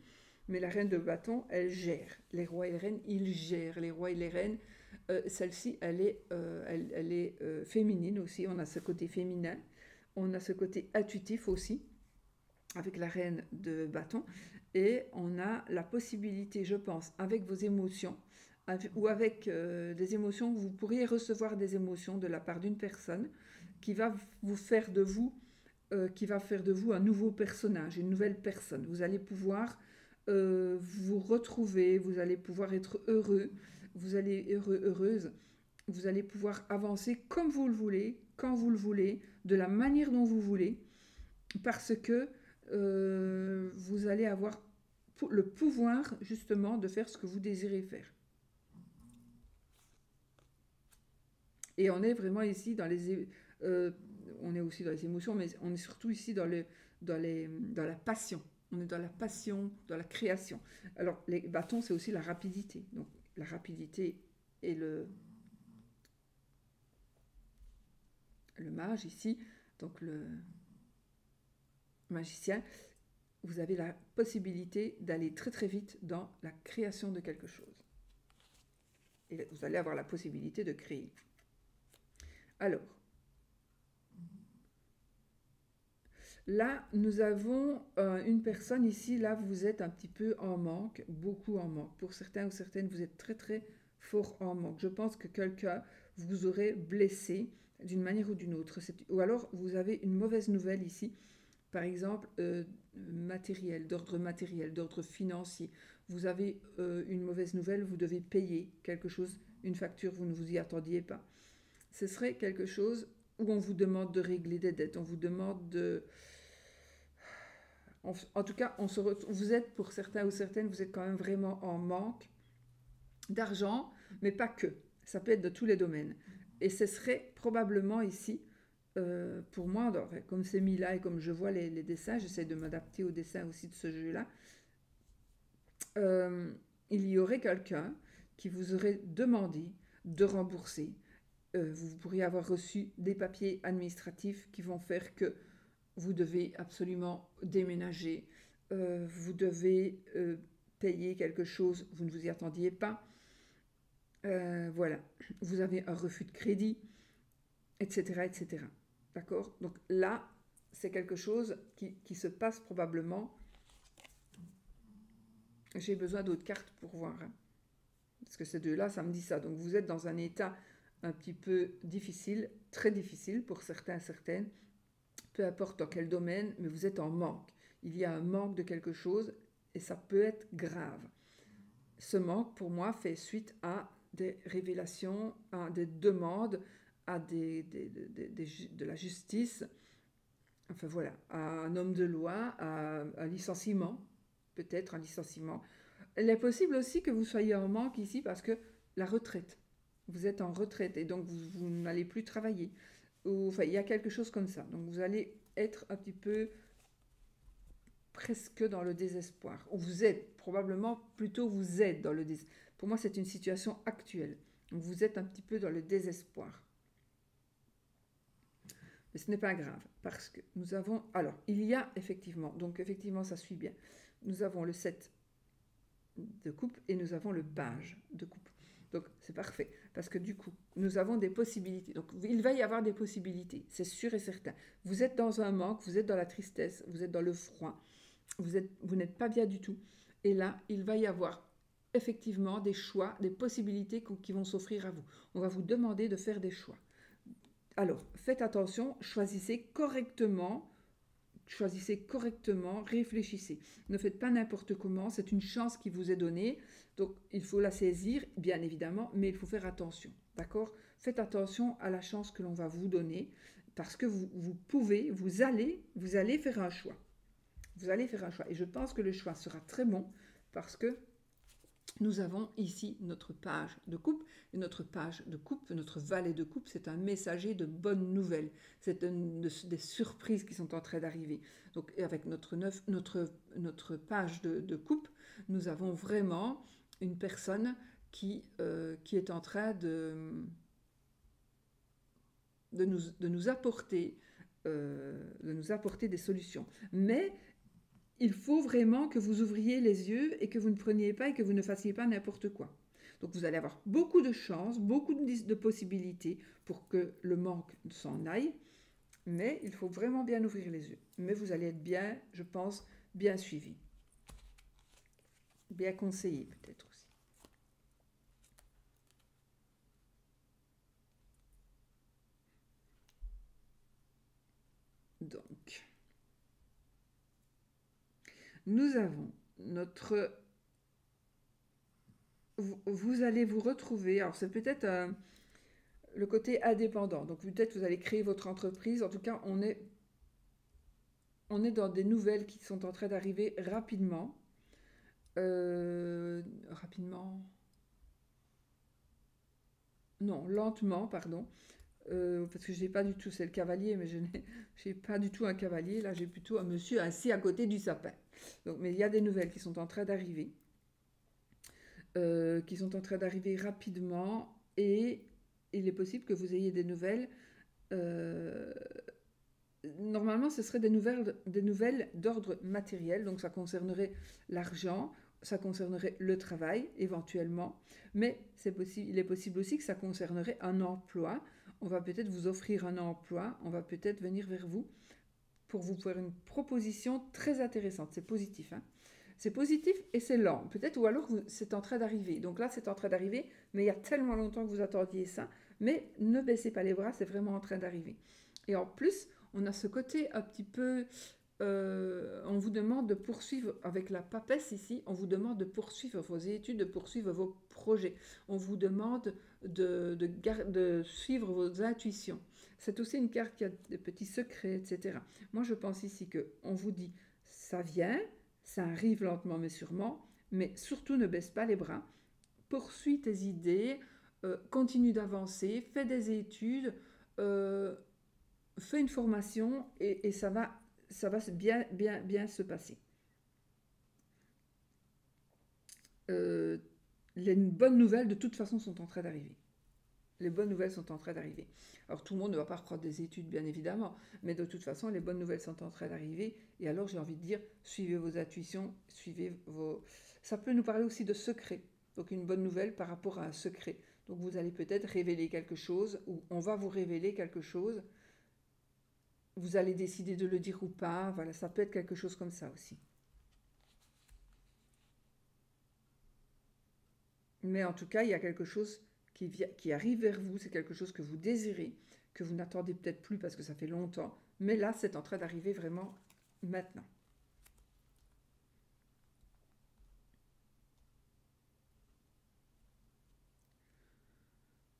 Mais la reine de bâton, elle gère. Les rois et les reines, ils gèrent. Les rois et les reines, celle-ci, elle est féminine aussi. On a ce côté féminin. On a ce côté intuitif aussi, avec la reine de bâton. Et on a la possibilité, je pense, avec vos émotions, ou avec des émotions, vous pourriez recevoir des émotions de la part d'une personne qui va vous faire de vous, qui va faire de vous un nouveau personnage, une nouvelle personne. Vous allez pouvoir vous retrouver, vous allez pouvoir être heureux, vous allez heureuse, vous allez pouvoir avancer comme vous le voulez, quand vous le voulez, de la manière dont vous voulez, parce que vous allez avoir le pouvoir justement de faire ce que vous désirez faire. Et on est vraiment ici dans les... on est aussi dans les émotions, mais on est surtout ici dans la passion. On est dans la passion, dans la création. Alors, les bâtons, c'est aussi la rapidité. Donc, la rapidité et le mage ici, donc le magicien, vous avez la possibilité d'aller très très vite dans la création de quelque chose. Et vous allez avoir la possibilité de créer. Alors, là, nous avons une personne ici, là, vous êtes un petit peu en manque, beaucoup en manque. Pour certains ou certaines, vous êtes très très fort en manque. Je pense que quelqu'un vous aurait blessé d'une manière ou d'une autre. Ou alors, vous avez une mauvaise nouvelle ici, par exemple, matériel, d'ordre financier. Vous avez une mauvaise nouvelle, vous devez payer quelque chose, une facture, vous ne vous y attendiez pas. Ce serait quelque chose où on vous demande de régler des dettes, on vous demande de... En tout cas, vous êtes, pour certains ou certaines, vous êtes quand même vraiment en manque d'argent, mais pas que. Ça peut être de tous les domaines. Et ce serait probablement ici, pour moi, comme c'est mis là et comme je vois les dessins, j'essaie de m'adapter au dessin aussi de ce jeu-là, il y aurait quelqu'un qui vous aurait demandé de rembourser. Vous pourriez avoir reçu des papiers administratifs qui vont faire que vous devez absolument déménager, vous devez payer quelque chose, vous ne vous y attendiez pas, voilà, vous avez un refus de crédit, etc. etc. D'accord? Donc là, c'est quelque chose qui se passe probablement. J'ai besoin d'autres cartes pour voir. Hein. Parce que ces deux-là, ça me dit ça. Donc vous êtes dans un état un petit peu difficile, très difficile pour certains, certaines, peu importe dans quel domaine, mais vous êtes en manque. Il y a un manque de quelque chose et ça peut être grave. Ce manque, pour moi, fait suite à des révélations, à des demandes, à de la justice, enfin voilà, à un homme de loi, à un licenciement, peut-être un licenciement. Il est possible aussi que vous soyez en manque ici parce que la retraite, vous êtes en retraite et donc vous n'allez plus travailler. Ou, enfin, il y a quelque chose comme ça. Donc vous allez être un petit peu presque dans le désespoir. Ou vous êtes, probablement plutôt vous êtes dans le désespoir. Pour moi, c'est une situation actuelle. Donc vous êtes un petit peu dans le désespoir. Mais ce n'est pas grave, parce que nous avons... Alors, il y a effectivement, donc effectivement, ça suit bien. Nous avons le 7 de coupe et nous avons le page de coupe. Donc, c'est parfait, parce que du coup, nous avons des possibilités. Donc, il va y avoir des possibilités, c'est sûr et certain. Vous êtes dans un manque, vous êtes dans la tristesse, vous êtes dans le froid, vous n'êtes pas bien du tout. Et là, il va y avoir effectivement des choix, des possibilités qui vont s'offrir à vous. On va vous demander de faire des choix. Alors, faites attention, choisissez correctement, réfléchissez. Ne faites pas n'importe comment, c'est une chance qui vous est donnée, donc il faut la saisir, bien évidemment, mais il faut faire attention, d'accord? Faites attention à la chance que l'on va vous donner, parce que vous allez faire un choix. Vous allez faire un choix, et je pense que le choix sera très bon, parce que nous avons ici notre page de coupe, et notre page de coupe, notre valet de coupe, c'est un messager de bonnes nouvelles. C'est des surprises qui sont en train d'arriver. Donc avec notre page de coupe, nous avons vraiment une personne qui est en train de nous apporter des solutions. Mais il faut vraiment que vous ouvriez les yeux et que vous ne preniez pas et que vous ne fassiez pas n'importe quoi. Donc vous allez avoir beaucoup de chances, beaucoup de possibilités pour que le manque s'en aille, mais il faut vraiment bien ouvrir les yeux. Mais vous allez être bien, je pense, bien suivi. Bien conseillé peut-être aussi. Donc, nous avons notre... Vous allez vous retrouver, alors c'est peut-être le côté indépendant, donc peut-être vous allez créer votre entreprise, en tout cas on est dans des nouvelles qui sont en train d'arriver rapidement. Rapidement... Non, lentement, pardon. Parce que je n'ai pas du tout, c'est le cavalier, mais je n'ai pas du tout un cavalier. Là, j'ai plutôt un monsieur assis à côté du sapin. Donc, mais il y a des nouvelles qui sont en train d'arriver, rapidement, et il est possible que vous ayez des nouvelles. Normalement, ce seraient des nouvelles d'ordre matériel, donc ça concernerait l'argent, ça concernerait le travail éventuellement, mais il est possible aussi que ça concernerait un emploi. On va peut-être vous offrir un emploi, on va peut-être venir vers vous pour vous faire une proposition très intéressante. C'est positif, hein? C'est positif et c'est lent, peut-être, ou alors c'est en train d'arriver. Donc là, c'est en train d'arriver, mais il y a tellement longtemps que vous attendiez ça. Mais ne baissez pas les bras, c'est vraiment en train d'arriver. Et en plus, on a ce côté un petit peu... on vous demande de poursuivre, avec la papesse ici, on vous demande de poursuivre vos études, de poursuivre vos projets. On vous demande de suivre vos intuitions. C'est aussi une carte qui a des petits secrets, etc. Moi, je pense ici qu'on vous dit, ça vient, ça arrive lentement mais sûrement, mais surtout ne baisse pas les bras. Poursuis tes idées, continue d'avancer, fais des études, fais une formation et ça va bien se passer. Les bonnes nouvelles de toute façon sont en train d'arriver. Les bonnes nouvelles sont en train d'arriver. Alors tout le monde ne va pas reprendre des études bien évidemment, mais de toute façon les bonnes nouvelles sont en train d'arriver. Et alors j'ai envie de dire, suivez vos intuitions, ça peut nous parler aussi de secrets. Donc une bonne nouvelle par rapport à un secret. Donc vous allez peut-être révéler quelque chose, ou on va vous révéler quelque chose. Vous allez décider de le dire ou pas. Voilà, ça peut être quelque chose comme ça aussi. Mais en tout cas, il y a quelque chose qui arrive vers vous, c'est quelque chose que vous désirez, que vous n'attendez peut-être plus parce que ça fait longtemps. Mais là, c'est en train d'arriver vraiment maintenant.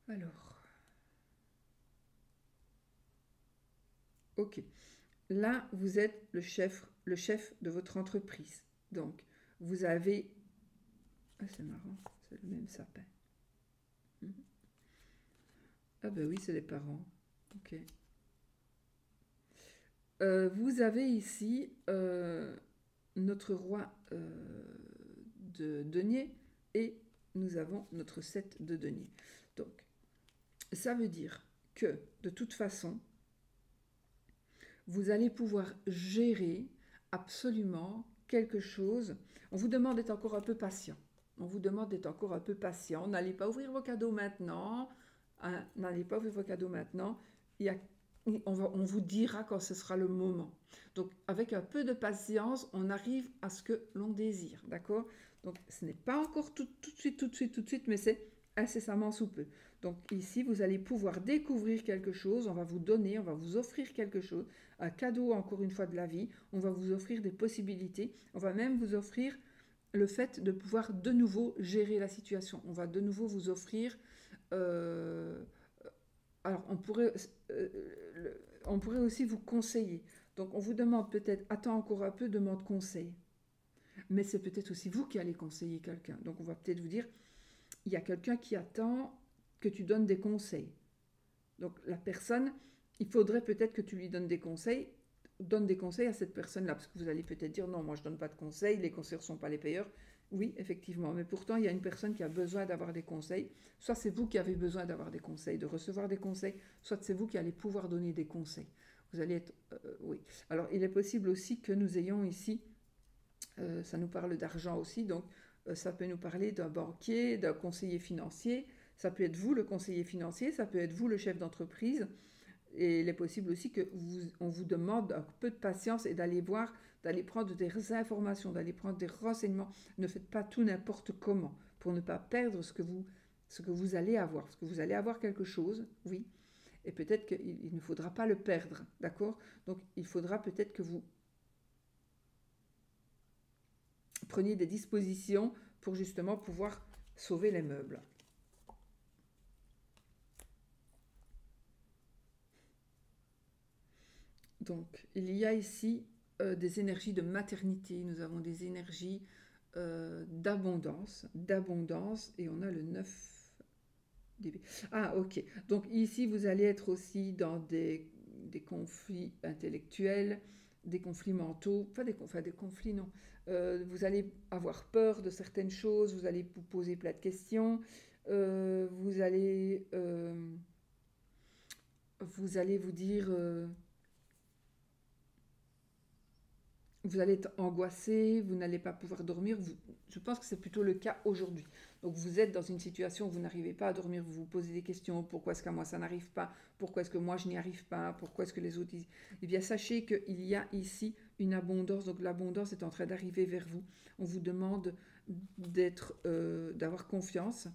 Alors, ok. Là, vous êtes le chef de votre entreprise. Donc, vous avez... Ah, c'est marrant, c'est le même sapin. Ah ben oui, c'est les parents. Ok. Vous avez ici notre roi de denier et nous avons notre 7 de denier. Donc, ça veut dire que de toute façon, vous allez pouvoir gérer absolument quelque chose. On vous demande d'être encore un peu patient. On vous demande d'être encore un peu patient. N'allez pas ouvrir vos cadeaux maintenant. Hein, n'allez pas ouvrir vos cadeaux maintenant. Il y a, on vous dira quand ce sera le moment. Donc, avec un peu de patience, on arrive à ce que l'on désire. D'accord? Donc, ce n'est pas encore tout de suite, mais c'est incessamment sous peu. Donc, ici, vous allez pouvoir découvrir quelque chose. On va vous donner, on va vous offrir quelque chose. Un cadeau, encore une fois, de la vie. On va vous offrir des possibilités. On va même vous offrir le fait de pouvoir de nouveau gérer la situation. On va de nouveau vous offrir... alors, euh, on pourrait aussi vous conseiller. Donc, on vous demande peut-être, attends encore un peu, demande conseil. Mais c'est peut-être aussi vous qui allez conseiller quelqu'un. Donc, on va peut-être vous dire, il y a quelqu'un qui attend que tu donnes des conseils. Donc, la personne, il faudrait peut-être que tu lui donnes des conseils. Donne des conseils à cette personne-là, parce que vous allez peut-être dire, non, moi je ne donne pas de conseils, les conseillers ne sont pas les payeurs. Oui, effectivement, mais pourtant, il y a une personne qui a besoin d'avoir des conseils. Soit c'est vous qui avez besoin d'avoir des conseils, de recevoir des conseils, soit c'est vous qui allez pouvoir donner des conseils. Vous allez être... oui. Alors, il est possible aussi que nous ayons ici, ça nous parle d'argent aussi, donc ça peut nous parler d'un banquier, d'un conseiller financier, ça peut être vous le conseiller financier, ça peut être vous le chef d'entreprise, et il est possible aussi qu'on vous demande un peu de patience et d'aller voir, d'aller prendre des informations, d'aller prendre des renseignements. Ne faites pas tout n'importe comment pour ne pas perdre ce que vous allez avoir. Parce que vous allez avoir quelque chose, oui, et peut-être qu'il ne faudra pas le perdre, d'accord? Donc il faudra peut-être que vous preniez des dispositions pour justement pouvoir sauver les meubles. Donc, il y a ici des énergies de maternité, nous avons des énergies d'abondance, et on a le 9 d'épée. Ah, ok. Donc ici, vous allez être aussi dans des conflits intellectuels, des conflits mentaux, enfin des conflits, non. Vous allez avoir peur de certaines choses, vous allez vous poser plein de questions, vous allez vous dire... vous allez être angoissé, vous n'allez pas pouvoir dormir. Je pense que c'est plutôt le cas aujourd'hui. Donc vous êtes dans une situation où vous n'arrivez pas à dormir, vous vous posez des questions, pourquoi est-ce qu'à moi ça n'arrive pas, pourquoi est-ce que moi je n'y arrive pas, pourquoi est-ce que les autres... Eh bien sachez qu'il y a ici une abondance, donc l'abondance est en train d'arriver vers vous. On vous demande d'avoir confiance,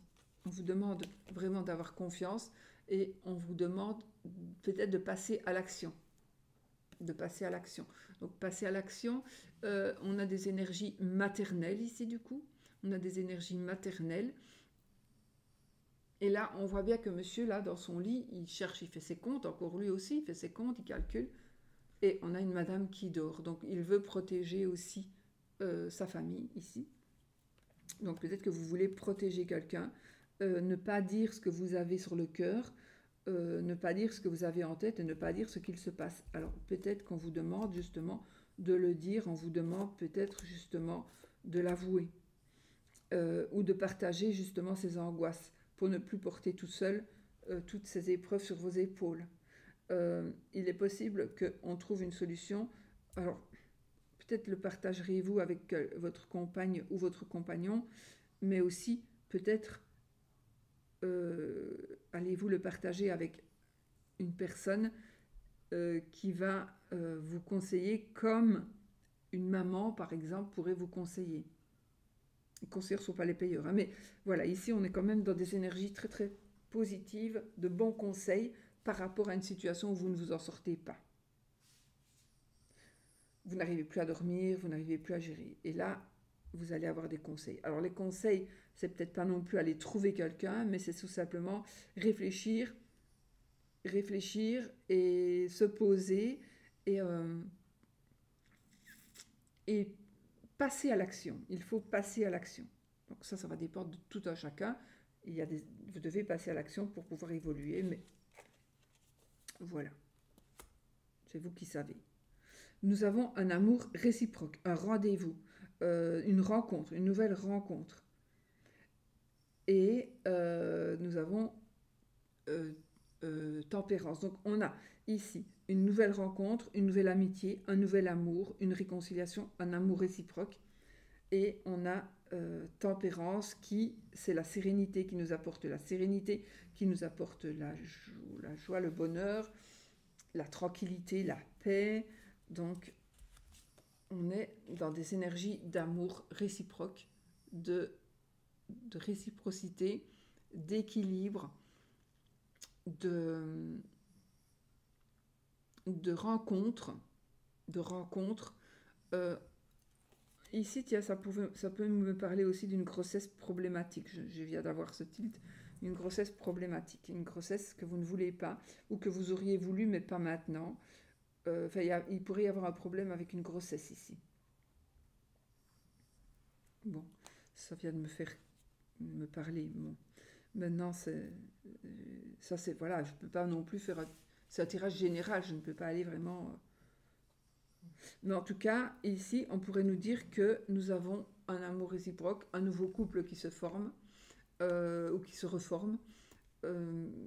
on vous demande vraiment d'avoir confiance et on vous demande peut-être de passer à l'action. De passer à l'action. Donc passer à l'action, on a des énergies maternelles ici du coup, on a des énergies maternelles. Et là, on voit bien que monsieur, là, dans son lit, il cherche, il fait ses comptes, encore lui aussi, il fait ses comptes, il calcule. Et on a une madame qui dort, donc il veut protéger aussi sa famille ici. Donc peut-être que vous voulez protéger quelqu'un, ne pas dire ce que vous avez sur le cœur, ne pas dire ce que vous avez en tête et ne pas dire ce qu'il se passe. Alors peut-être qu'on vous demande justement de le dire, on vous demande peut-être justement de l'avouer ou de partager justement ses angoisses pour ne plus porter tout seul toutes ces épreuves sur vos épaules. Il est possible qu'on trouve une solution. Alors peut-être le partagerez-vous avec votre compagne ou votre compagnon, mais aussi peut-être allez-vous le partager avec une personne qui va vous conseiller comme une maman, par exemple, pourrait vous conseiller. Les conseillers ne sont pas les payeurs, hein, mais voilà, ici on est quand même dans des énergies très très positives, de bons conseils par rapport à une situation où vous ne vous en sortez pas. Vous n'arrivez plus à dormir, vous n'arrivez plus à gérer. Et là, vous allez avoir des conseils. Alors les conseils, c'est peut-être pas non plus aller trouver quelqu'un, mais c'est tout simplement réfléchir, réfléchir et se poser et passer à l'action. Il faut passer à l'action. Donc ça va dépendre de tout un chacun. Vous devez passer à l'action pour pouvoir évoluer, mais voilà, c'est vous qui savez. Nous avons un amour réciproque, un rendez-vous, une rencontre, une nouvelle rencontre. Et nous avons tempérance. Donc on a ici une nouvelle rencontre, une nouvelle amitié, un nouvel amour, une réconciliation, un amour réciproque. Et on a tempérance qui, c'est la sérénité qui nous apporte la sérénité, qui nous apporte la joie, le bonheur, la tranquillité, la paix. Donc on est dans des énergies d'amour réciproque, de réciprocité, d'équilibre, de rencontres. Ici, tiens, ça peut me parler aussi d'une grossesse problématique. Je viens d'avoir ce tilt. Une grossesse problématique. Une grossesse que vous ne voulez pas ou que vous auriez voulu mais pas maintenant. Il pourrait y avoir un problème avec une grossesse ici. Bon, ça vient de me parler. Bon. Maintenant, ça c'est voilà, je ne peux pas non plus faire c'est un tirage général, je ne peux pas aller vraiment. Mais en tout cas, ici, on pourrait nous dire que nous avons un amour réciproque, un nouveau couple qui se forme ou qui se reforme.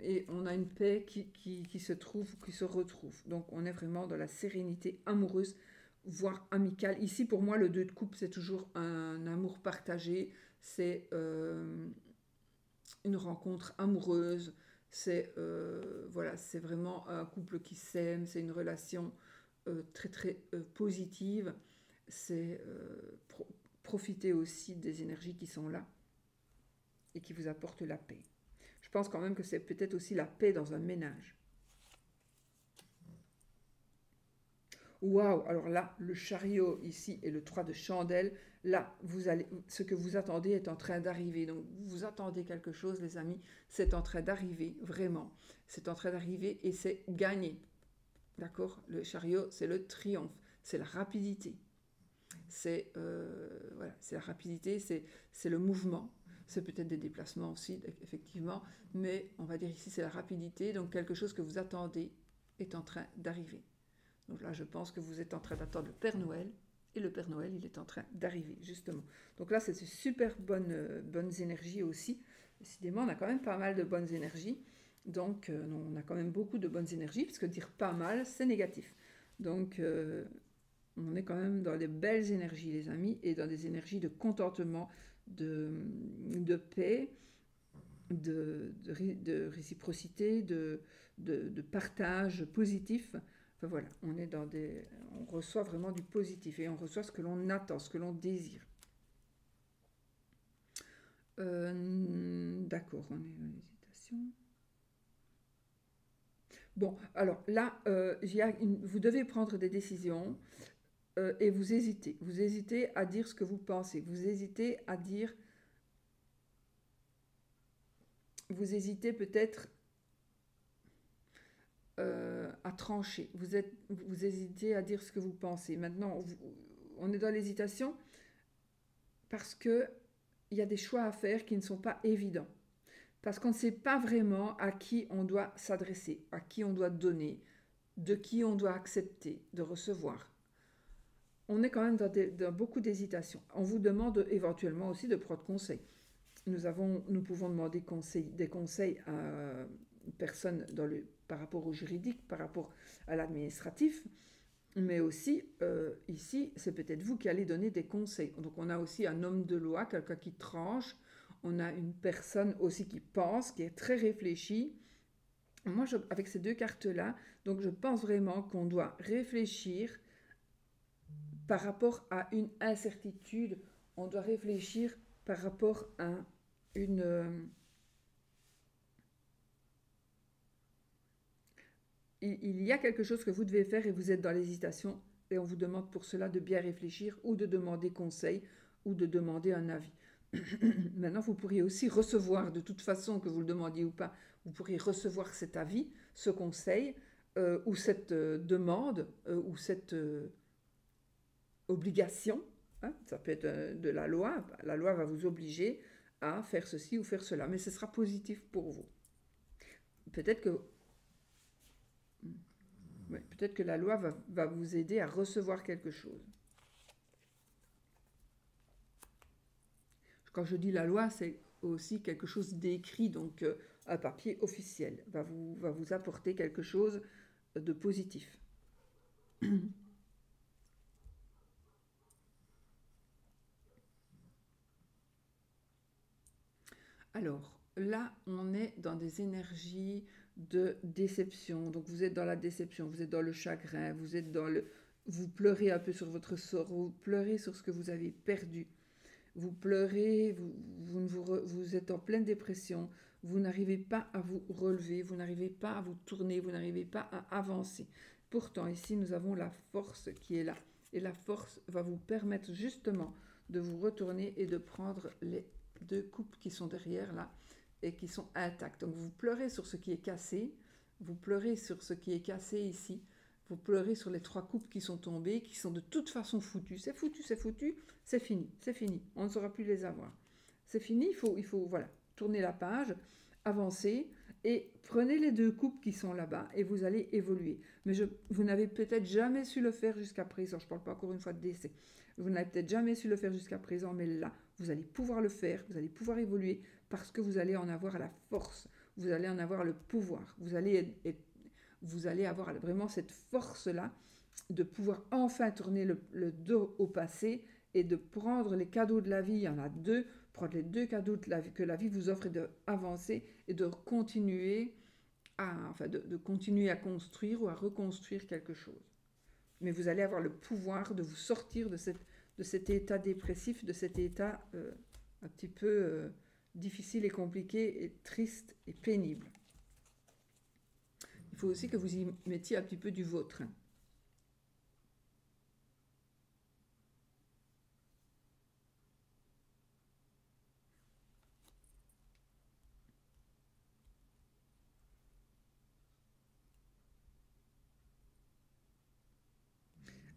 Et on a une paix qui se trouve, qui se retrouve. Donc on est vraiment dans la sérénité amoureuse, voire amicale. Ici, pour moi, le 2 de coupe, c'est toujours un amour partagé. C'est une rencontre amoureuse. C'est voilà, c'est vraiment un couple qui s'aime. C'est une relation très très positive. C'est profiter aussi des énergies qui sont là et qui vous apportent la paix. Je pense quand même que c'est peut-être aussi la paix dans un ménage. Waouh, alors là, le chariot ici et le 3 de chandelle, là, ce que vous attendez est en train d'arriver. Donc, vous attendez quelque chose, les amis, c'est en train d'arriver, vraiment. C'est en train d'arriver et c'est gagné. D'accord? Le chariot, c'est le triomphe, c'est la rapidité. C'est voilà, c'est la rapidité, c'est le mouvement. C'est peut-être des déplacements aussi, effectivement, mais on va dire ici c'est la rapidité, donc quelque chose que vous attendez est en train d'arriver. Donc là, je pense que vous êtes en train d'attendre le Père Noël, et le Père Noël, il est en train d'arriver, justement. Donc là, c'est de super bonnes énergies aussi. Décidément, on a quand même pas mal de bonnes énergies, donc on a quand même beaucoup de bonnes énergies, parce que dire pas mal, c'est négatif. Donc, on est quand même dans des belles énergies, les amis, et dans des énergies de contentement, de paix, de réciprocité, de partage positif. Enfin voilà, on reçoit vraiment du positif et on reçoit ce que l'on attend, ce que l'on désire. D'accord, on est dans l'hésitation. Bon, alors là, vous devez prendre des décisions. Et vous hésitez. Vous hésitez à dire ce que vous pensez. Vous hésitez à dire... Vous hésitez peut-être à trancher. Vous hésitez à dire ce que vous pensez. Maintenant, on est dans l'hésitation parce qu'il y a des choix à faire qui ne sont pas évidents. Parce qu'on ne sait pas vraiment à qui on doit s'adresser, à qui on doit donner, de qui on doit accepter de recevoir. On est quand même dans beaucoup d'hésitation. On vous demande éventuellement aussi de prendre conseil. Nous pouvons demander des conseils à une personne par rapport au juridique, par rapport à l'administratif, mais aussi, ici, c'est peut-être vous qui allez donner des conseils. Donc on a aussi un homme de loi, quelqu'un qui tranche, on a une personne aussi qui pense, qui est très réfléchie. Moi, avec ces deux cartes-là, donc je pense vraiment qu'on doit réfléchir par rapport à une incertitude. On doit réfléchir par rapport à une... il y a quelque chose que vous devez faire et vous êtes dans l'hésitation et on vous demande pour cela de bien réfléchir ou de demander conseil ou de demander un avis. Maintenant, vous pourriez aussi recevoir, de toute façon que vous le demandiez ou pas, vous pourriez recevoir cet avis, ce conseil ou cette demande ou cette obligation. Hein, ça peut être de la loi. La loi va vous obliger à faire ceci ou faire cela, mais ce sera positif pour vous. Peut-être que ouais, peut-être que la loi va vous aider à recevoir quelque chose. Quand je dis la loi, c'est aussi quelque chose d'écrit, donc un papier officiel va vous apporter quelque chose de positif. Alors, là, on est dans des énergies de déception. Donc, vous êtes dans la déception, vous êtes dans le chagrin, vous êtes dans le... Vous pleurez un peu sur votre sort, vous pleurez sur ce que vous avez perdu. Vous pleurez, vous êtes en pleine dépression, vous n'arrivez pas à vous relever, vous n'arrivez pas à vous tourner, vous n'arrivez pas à avancer. Pourtant, ici, nous avons la force qui est là. Et la force va vous permettre justement de vous retourner et de prendre les deux coupes qui sont derrière là et qui sont intactes. Donc vous pleurez sur ce qui est cassé, vous pleurez sur ce qui est cassé ici, vous pleurez sur les trois coupes qui sont tombées, qui sont de toute façon foutues. C'est foutu, c'est foutu, c'est fini. On ne saura plus les avoir. C'est fini, il faut voilà, tourner la page, avancer et prenez les deux coupes qui sont là-bas et vous allez évoluer. Mais vous n'avez peut-être jamais su le faire jusqu'à présent. Je ne parle pas encore une fois de décès. Vous n'avez peut-être jamais su le faire jusqu'à présent, mais là, vous allez pouvoir le faire, vous allez pouvoir évoluer parce que vous allez en avoir la force, vous allez en avoir le pouvoir, vous allez avoir vraiment cette force-là de pouvoir enfin tourner le dos au passé et de prendre les cadeaux de la vie. Il y en a deux, prendre les deux cadeaux que la vie vous offre et d'avancer et de continuer de continuer à construire ou à reconstruire quelque chose. Mais vous allez avoir le pouvoir de vous sortir de cet état dépressif, de cet état un petit peu difficile et compliqué et triste et pénible. Il faut aussi que vous y mettiez un petit peu du vôtre.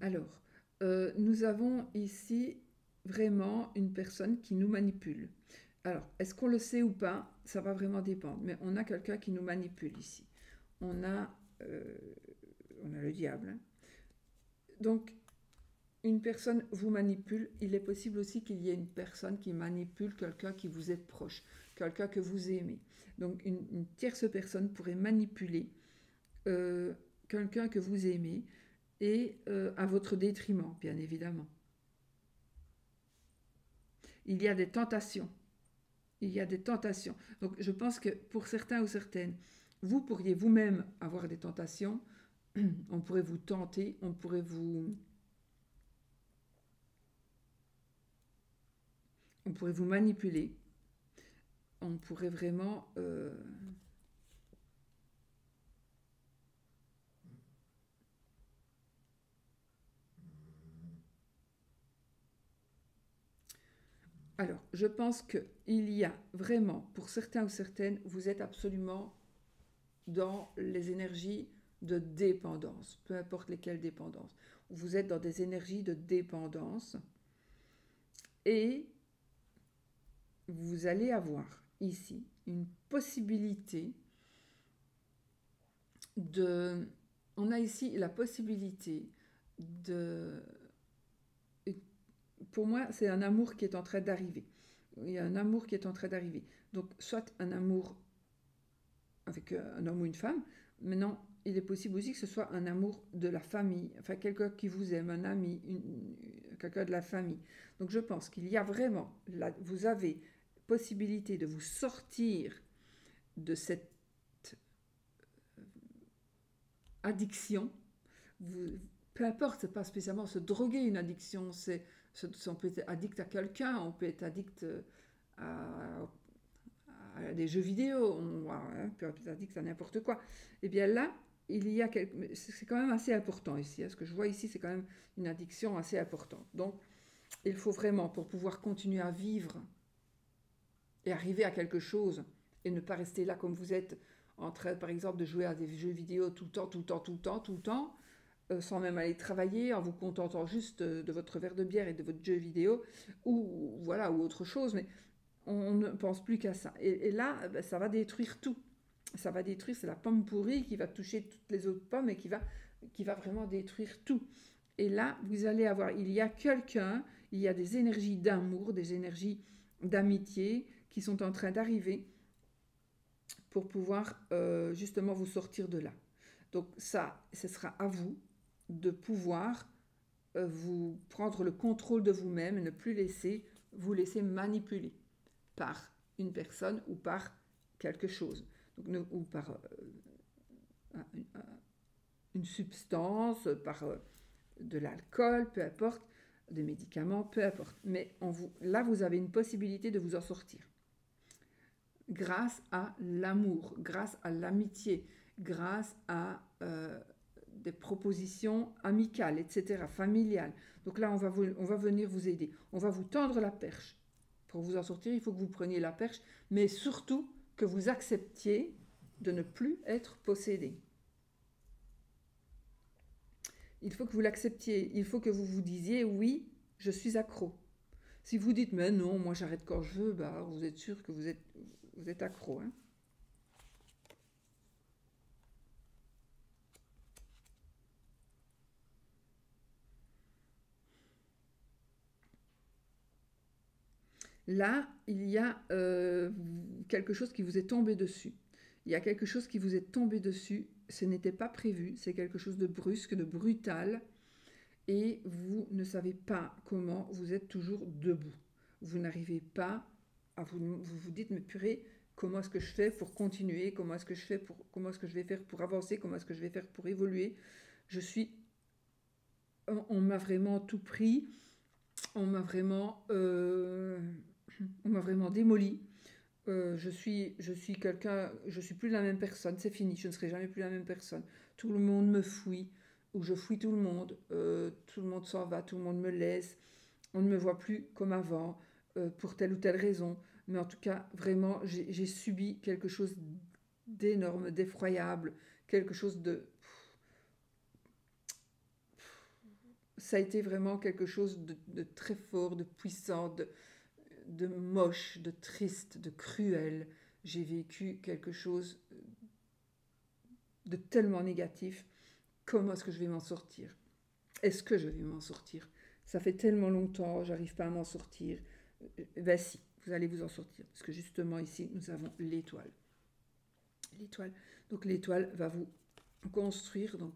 Alors, nous avons ici vraiment une personne qui nous manipule. Alors, est-ce qu'on le sait ou pas? Ça va vraiment dépendre. Mais on a quelqu'un qui nous manipule ici. On a, on a le diable. Hein. Donc, une personne vous manipule. Il est possible aussi qu'il y ait une personne qui manipule quelqu'un qui vous est proche, quelqu'un que vous aimez. Donc, une tierce personne pourrait manipuler quelqu'un que vous aimez et à votre détriment, bien évidemment. Il y a des tentations. Il y a des tentations. Donc je pense que pour certains ou certaines, vous pourriez vous-même avoir des tentations. On pourrait vous tenter, on pourrait vous manipuler. On pourrait vraiment... Alors, je pense qu'il y a vraiment, pour certains ou certaines, vous êtes absolument dans les énergies de dépendance, peu importe lesquelles dépendances. Vous êtes dans des énergies de dépendance et vous allez avoir ici une possibilité de... On a ici la possibilité de... Pour moi, c'est un amour qui est en train d'arriver. Il y a un amour qui est en train d'arriver. Donc, soit un amour avec un homme ou une femme. Maintenant, il est possible aussi que ce soit un amour de la famille, enfin quelqu'un qui vous aime, un ami, quelqu'un de la famille. Donc je pense qu'il y a vraiment, vous avez possibilité de vous sortir de cette addiction. Peu importe, c'est pas spécialement se droguer une addiction, c'est On peut être addict à quelqu'un, on peut être addict à, à des jeux vidéo, on peut être addict à n'importe quoi. Et bien là, c'est quand même assez important ici. Ce que je vois ici, c'est quand même une addiction assez importante. Donc, il faut vraiment, pour pouvoir continuer à vivre et arriver à quelque chose, et ne pas rester là comme vous êtes, en train, par exemple, de jouer à des jeux vidéo tout le temps, tout le temps, tout le temps, tout le temps, sans même aller travailler, en vous contentant juste de votre verre de bière et de votre jeu vidéo, ou voilà, ou autre chose, mais on ne pense plus qu'à ça. Et là, ça va détruire tout. Ça va détruire, c'est la pomme pourrie qui va toucher toutes les autres pommes et qui va vraiment détruire tout. Et là, vous allez avoir, il y a quelqu'un, il y a des énergies d'amour, des énergies d'amitié qui sont en train d'arriver pour pouvoir justement vous sortir de là. Donc ça, ce sera à vous de pouvoir vous prendre le contrôle de vous-même et ne plus vous laisser manipuler par une personne ou par quelque chose. Donc, ou par une substance, par de l'alcool, peu importe, des médicaments, peu importe. Mais là, vous avez une possibilité de vous en sortir. Grâce à l'amour, grâce à l'amitié, grâce à des propositions amicales, etc., familiales. Donc là, on va venir vous aider. On va vous tendre la perche. Pour vous en sortir, il faut que vous preniez la perche, mais surtout que vous acceptiez de ne plus être possédé. Il faut que vous l'acceptiez. Il faut que vous vous disiez, oui, je suis accro. Si vous dites, mais non, moi j'arrête quand je veux, bah, vous êtes sûr que vous êtes accro. Hein. Là, il y a quelque chose qui vous est tombé dessus. Il y a quelque chose qui vous est tombé dessus. Ce n'était pas prévu. C'est quelque chose de brusque, de brutal. Et vous ne savez pas comment vous êtes toujours debout. Vous n'arrivez pas à vous dites, mais purée, comment est-ce que je fais pour continuer? Comment est-ce que je vais faire pour avancer? Comment est-ce que je vais faire pour évoluer? On m'a vraiment tout pris. On m'a vraiment démoli. Je suis quelqu'un, je suis plus la même personne, c'est fini, je ne serai jamais plus la même personne. Tout le monde me fouille, ou je fouille tout le monde s'en va, tout le monde me laisse, on ne me voit plus comme avant, pour telle ou telle raison. Mais en tout cas, vraiment, j'ai subi quelque chose d'énorme, d'effroyable, quelque chose de... Ça a été vraiment quelque chose de très fort, de puissant, de moche, de triste, de cruel. J'ai vécu quelque chose de tellement négatif. Comment est-ce que je vais m'en sortir? Est-ce que je vais m'en sortir? Ça fait tellement longtemps, j'arrive pas à m'en sortir. Ben si, vous allez vous en sortir. Parce que justement ici, nous avons l'étoile. L'étoile. Donc l'étoile va vous construire. Donc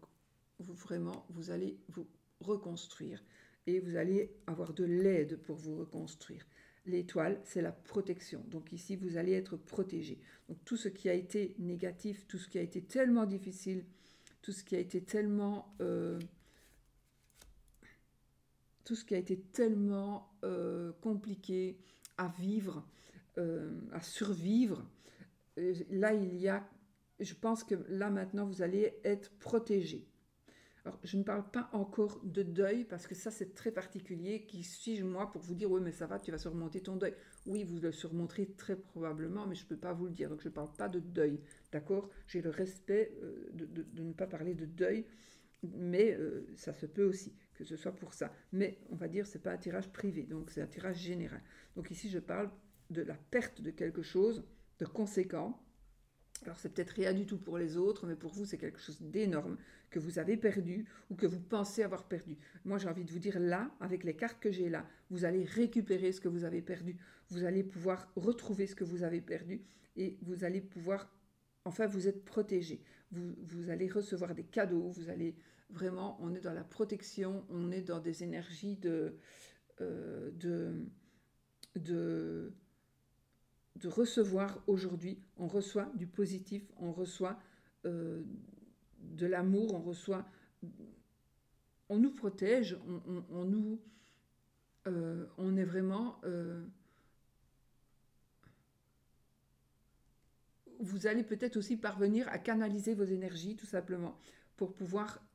vous allez vous reconstruire. Et vous allez avoir de l'aide pour vous reconstruire. L'étoile, c'est la protection. Donc ici, vous allez être protégé. Donc tout ce qui a été négatif, tout ce qui a été tellement difficile, tout ce qui a été tellement... compliqué à vivre, à survivre, là, je pense que là, maintenant, vous allez être protégé. Alors, je ne parle pas encore de deuil, parce que ça, c'est très particulier. Qui suis-je, moi, pour vous dire, oui, mais ça va, tu vas surmonter ton deuil. Oui, vous le surmonterez très probablement, mais je ne peux pas vous le dire. Donc, je ne parle pas de deuil, d'accord? J'ai le respect de ne pas parler de deuil, mais ça se peut aussi que ce soit pour ça. Mais on va dire, c'est pas un tirage privé, donc c'est un tirage général. Donc ici, je parle de la perte de quelque chose de conséquent. Alors c'est peut-être rien du tout pour les autres, mais pour vous, c'est quelque chose d'énorme que vous avez perdu ou que vous pensez avoir perdu. Moi, j'ai envie de vous dire là, avec les cartes que j'ai là, vous allez récupérer ce que vous avez perdu. Vous allez pouvoir retrouver ce que vous avez perdu et vous allez pouvoir... Enfin, vous êtes protégé. Vous allez recevoir des cadeaux, vous allez... Vraiment, on est dans la protection, on est dans des énergies de recevoir aujourd'hui. On reçoit du positif, on reçoit de l'amour, on nous protège, on nous... on est vraiment... vous allez peut-être aussi parvenir à canaliser vos énergies, tout simplement, pour pouvoir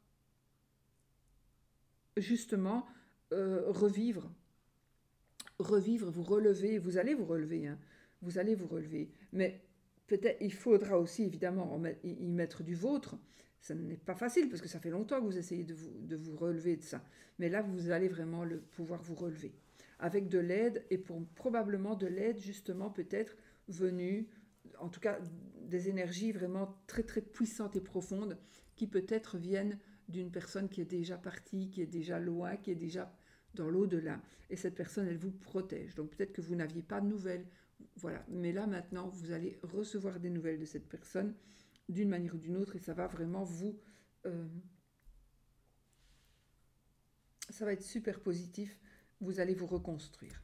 justement revivre, vous relever. Vous allez vous relever, hein, vous allez vous relever. Mais peut-être il faudra aussi évidemment y mettre du vôtre. Ça n'est pas facile parce que ça fait longtemps que vous essayez de vous relever de ça. Mais là, vous allez vraiment pouvoir vous relever. Avec de l'aide et probablement de l'aide justement peut-être venue, en tout cas des énergies vraiment très très puissantes et profondes qui peut-être viennent d'une personne qui est déjà partie, qui est déjà loin, qui est déjà dans l'au-delà. Et cette personne, elle vous protège. Donc peut-être que vous n'aviez pas de nouvelles. Voilà. Mais là, maintenant, vous allez recevoir des nouvelles de cette personne d'une manière ou d'une autre et ça va vraiment vous... ça va être super positif. Vous allez vous reconstruire.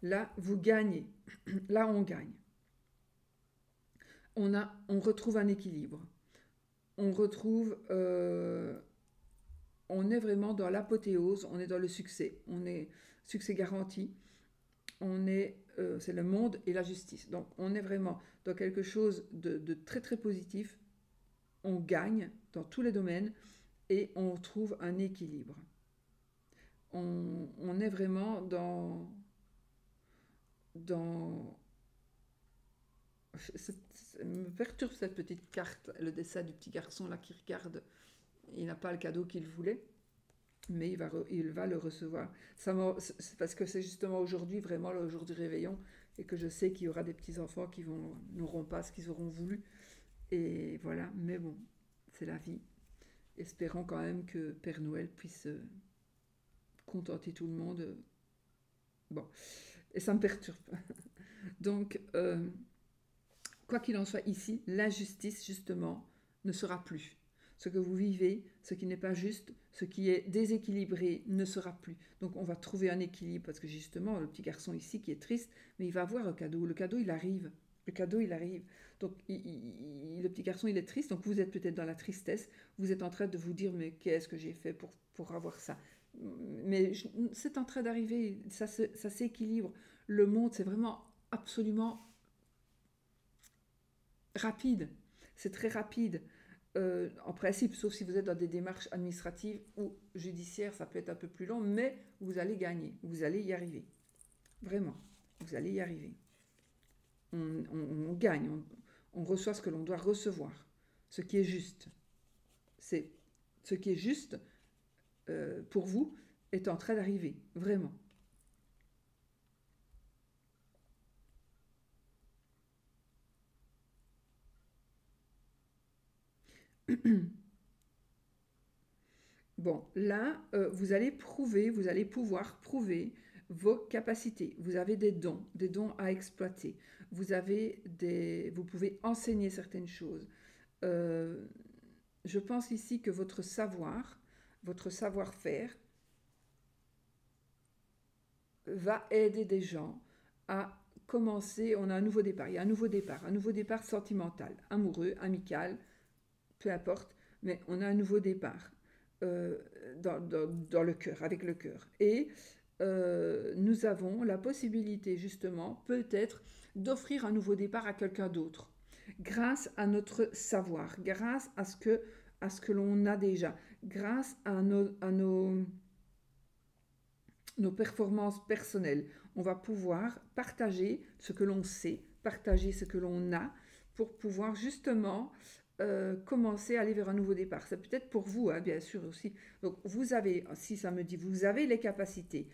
Là, vous gagnez. Là, on gagne. On retrouve un équilibre. On retrouve... on est vraiment dans l'apothéose, on est dans le succès. On est succès garanti. C'est le monde et la justice. Donc, on est vraiment dans quelque chose de très, très positif. On gagne dans tous les domaines et on trouve un équilibre. On est vraiment dans ça me perturbe cette petite carte, le dessin du petit garçon là qui regarde. Il n'a pas le cadeau qu'il voulait, mais il va le recevoir. C'est parce que c'est justement aujourd'hui, vraiment le jour du réveillon, et que je sais qu'il y aura des petits-enfants qui n'auront pas ce qu'ils auront voulu. Et voilà, mais bon, c'est la vie. Espérons quand même que Père Noël puisse contenter tout le monde. Bon, et ça me perturbe. Donc, quoi qu'il en soit ici, l'injustice, justement, ne sera plus. Ce que vous vivez, ce qui n'est pas juste, ce qui est déséquilibré ne sera plus. Donc on va trouver un équilibre parce que justement, le petit garçon ici qui est triste, mais il va avoir un cadeau. Le cadeau, il arrive. Le cadeau, il arrive. Donc le petit garçon, il est triste. Donc vous êtes peut-être dans la tristesse. Vous êtes en train de vous dire, mais qu'est-ce que j'ai fait pour avoir ça? Mais c'est en train d'arriver. Ça s'équilibre. Le monde, c'est vraiment absolument rapide. C'est très rapide. En principe, sauf si vous êtes dans des démarches administratives ou judiciaires, ça peut être un peu plus long, mais vous allez gagner, vous allez y arriver. Vraiment, vous allez y arriver. On gagne, on reçoit ce que l'on doit recevoir, ce qui est juste. C'est ce qui est juste pour vous est en train d'arriver, vraiment. Bon, là, vous allez pouvoir prouver vos capacités. Vous avez des dons à exploiter. Vous pouvez enseigner certaines choses. Je pense ici que votre savoir-faire va aider des gens à commencer. On a un nouveau départ. Il y a un nouveau départ sentimental, amoureux, amical, peu importe, mais on a un nouveau départ dans le cœur, avec le cœur. Et nous avons la possibilité, justement, peut-être, d'offrir un nouveau départ à quelqu'un d'autre, grâce à notre savoir, grâce à ce que l'on a déjà, grâce à nos performances personnelles. On va pouvoir partager ce que l'on sait, partager ce que l'on a, pour pouvoir justement commencer à aller vers un nouveau départ. C'est peut-être pour vous, hein, bien sûr aussi. Donc vous avez, si ça me dit, vous avez les capacités.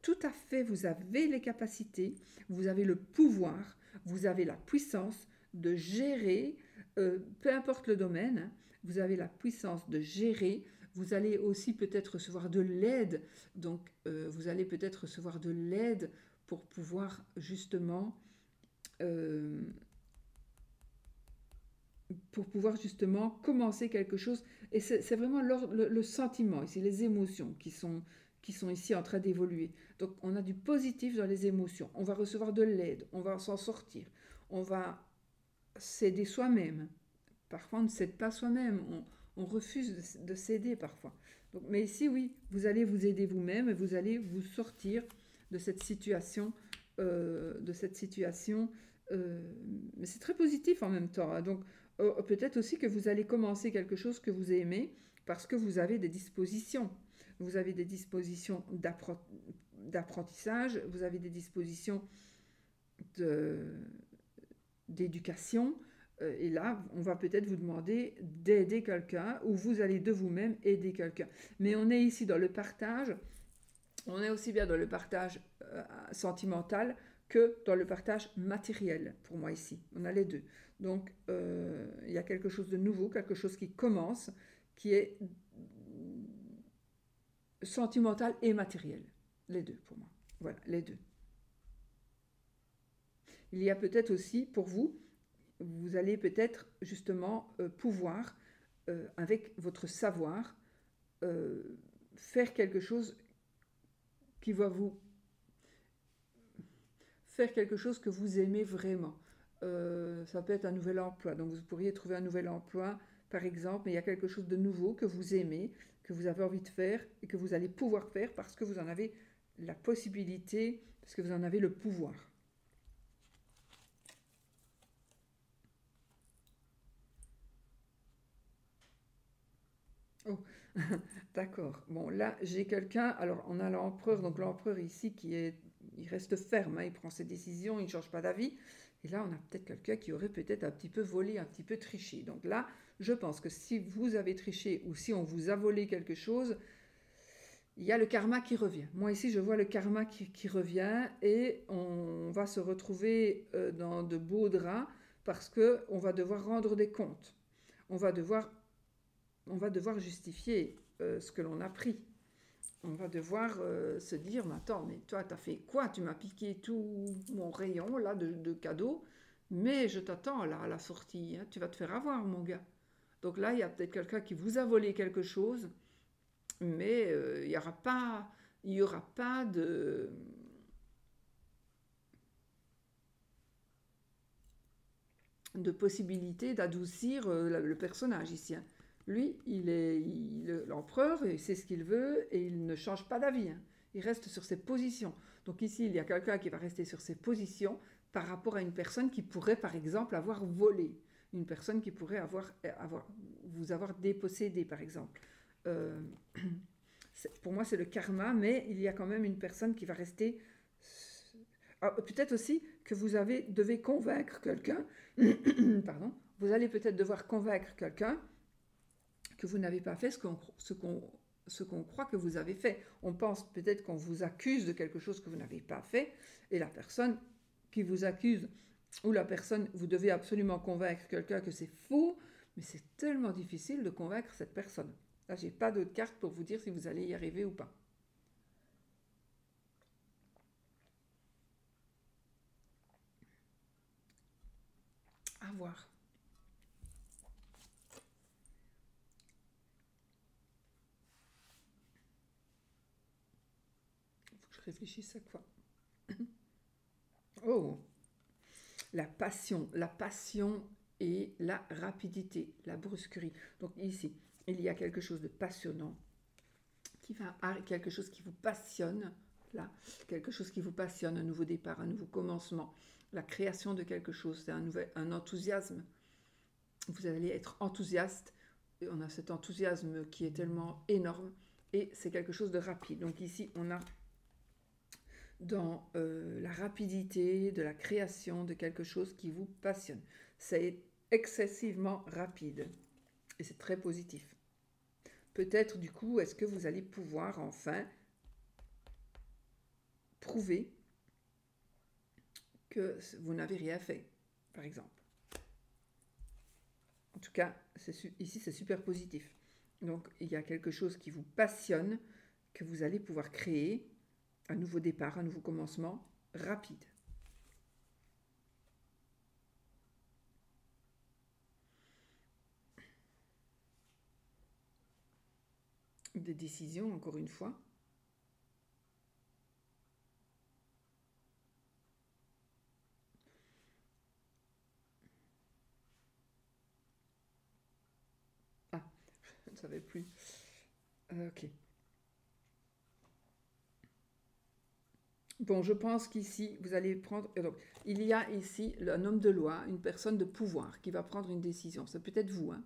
Tout à fait, vous avez les capacités, vous avez le pouvoir, vous avez la puissance de gérer, peu importe le domaine, hein, vous avez la puissance de gérer. Vous allez aussi peut-être recevoir de l'aide. Donc vous allez peut-être recevoir de l'aide pour pouvoir justement commencer quelque chose. Et c'est vraiment le sentiment, ici, les émotions qui sont ici en train d'évoluer. Donc on a du positif dans les émotions. On va recevoir de l'aide, on va s'en sortir. On va s'aider soi-même. Parfois on ne s'aide pas soi-même. on refuse de s'aider parfois. Donc, mais ici, oui, vous allez vous aider vous-même et vous allez vous sortir de cette situation, mais c'est très positif en même temps, hein. Donc, peut-être aussi que vous allez commencer quelque chose que vous aimez parce que vous avez des dispositions. Vous avez des dispositions d'apprentissage, vous avez des dispositions d'éducation. Et là, on va peut-être vous demander d'aider quelqu'un ou vous allez de vous-même aider quelqu'un. Mais on est ici dans le partage, on est aussi bien dans le partage sentimental que dans le partage matériel, pour moi ici. On a les deux. Donc, il y a quelque chose de nouveau, quelque chose qui commence, qui est sentimental et matériel. Les deux, pour moi. Voilà, les deux. Il y a peut-être aussi, pour vous, vous allez peut-être justement pouvoir, avec votre savoir, euh, faire quelque chose qui va vous faire quelque chose que vous aimez vraiment. Ça peut être un nouvel emploi, donc vous pourriez trouver un nouvel emploi, par exemple, mais il y a quelque chose de nouveau que vous aimez, que vous avez envie de faire et que vous allez pouvoir faire parce que vous en avez la possibilité, parce que vous en avez le pouvoir. Oh, d'accord. Bon, là, j'ai quelqu'un. Alors, on a l'empereur. Donc, l'empereur ici il reste ferme, hein, il prend ses décisions, il ne change pas d'avis. Et là, on a peut-être quelqu'un qui aurait peut-être un petit peu volé, un petit peu triché. Donc là, je pense que si vous avez triché ou si on vous a volé quelque chose, il y a le karma qui revient. Moi, ici, je vois le karma qui revient et on va se retrouver dans de beaux draps parce qu'on va devoir rendre des comptes. On va devoir on va devoir justifier ce que l'on a pris. On va devoir se dire, mais attends, mais toi, t'as fait quoi? Tu m'as piqué tout mon rayon là de cadeaux, mais je t'attends là à la sortie, hein. Tu vas te faire avoir, mon gars. Donc là, il y a peut-être quelqu'un qui vous a volé quelque chose, mais il y aura pas de possibilité d'adoucir le personnage ici, hein. Lui, l'empereur, il sait ce qu'il veut et il ne change pas d'avis, hein. Il reste sur ses positions. Donc ici, il y a quelqu'un qui va rester sur ses positions par rapport à une personne qui pourrait, par exemple, avoir volé. Une personne qui pourrait vous avoir dépossédé, par exemple. Euh, pour moi, c'est le karma, mais il y a quand même une personne qui va rester. Ah, peut-être aussi que devez convaincre quelqu'un, pardon, vous allez peut-être devoir convaincre quelqu'un que vous n'avez pas fait ce qu'on croit que vous avez fait. On pense peut-être qu'on vous accuse de quelque chose que vous n'avez pas fait, et la personne qui vous accuse, ou la personne, vous devez absolument convaincre quelqu'un que c'est faux, mais c'est tellement difficile de convaincre cette personne. Là, j'ai pas d'autre carte pour vous dire si vous allez y arriver ou pas. À voir. Il faut que je réfléchisse à quoi. Oh, la passion et la rapidité, la brusquerie. Donc ici, il y a quelque chose de passionnant, quelque chose qui vous passionne, là, quelque chose qui vous passionne, un nouveau départ, un nouveau commencement, la création de quelque chose, c'est un enthousiasme. Vous allez être enthousiaste, et on a cet enthousiasme qui est tellement énorme, et c'est quelque chose de rapide. Donc ici, on a dans la rapidité de la création de quelque chose qui vous passionne. C'est excessivement rapide et c'est très positif. Peut-être du coup, est-ce que vous allez pouvoir enfin prouver que vous n'avez rien fait, par exemple. En tout cas, ici c'est super positif. Donc il y a quelque chose qui vous passionne, que vous allez pouvoir créer, un nouveau départ, un nouveau commencement rapide. Des décisions, encore une fois. Ah, savais plus. Ok. Bon, je pense qu'ici, vous allez prendre... Donc, il y a ici un homme de loi, une personne de pouvoir qui va prendre une décision. C'est peut-être vous, hein.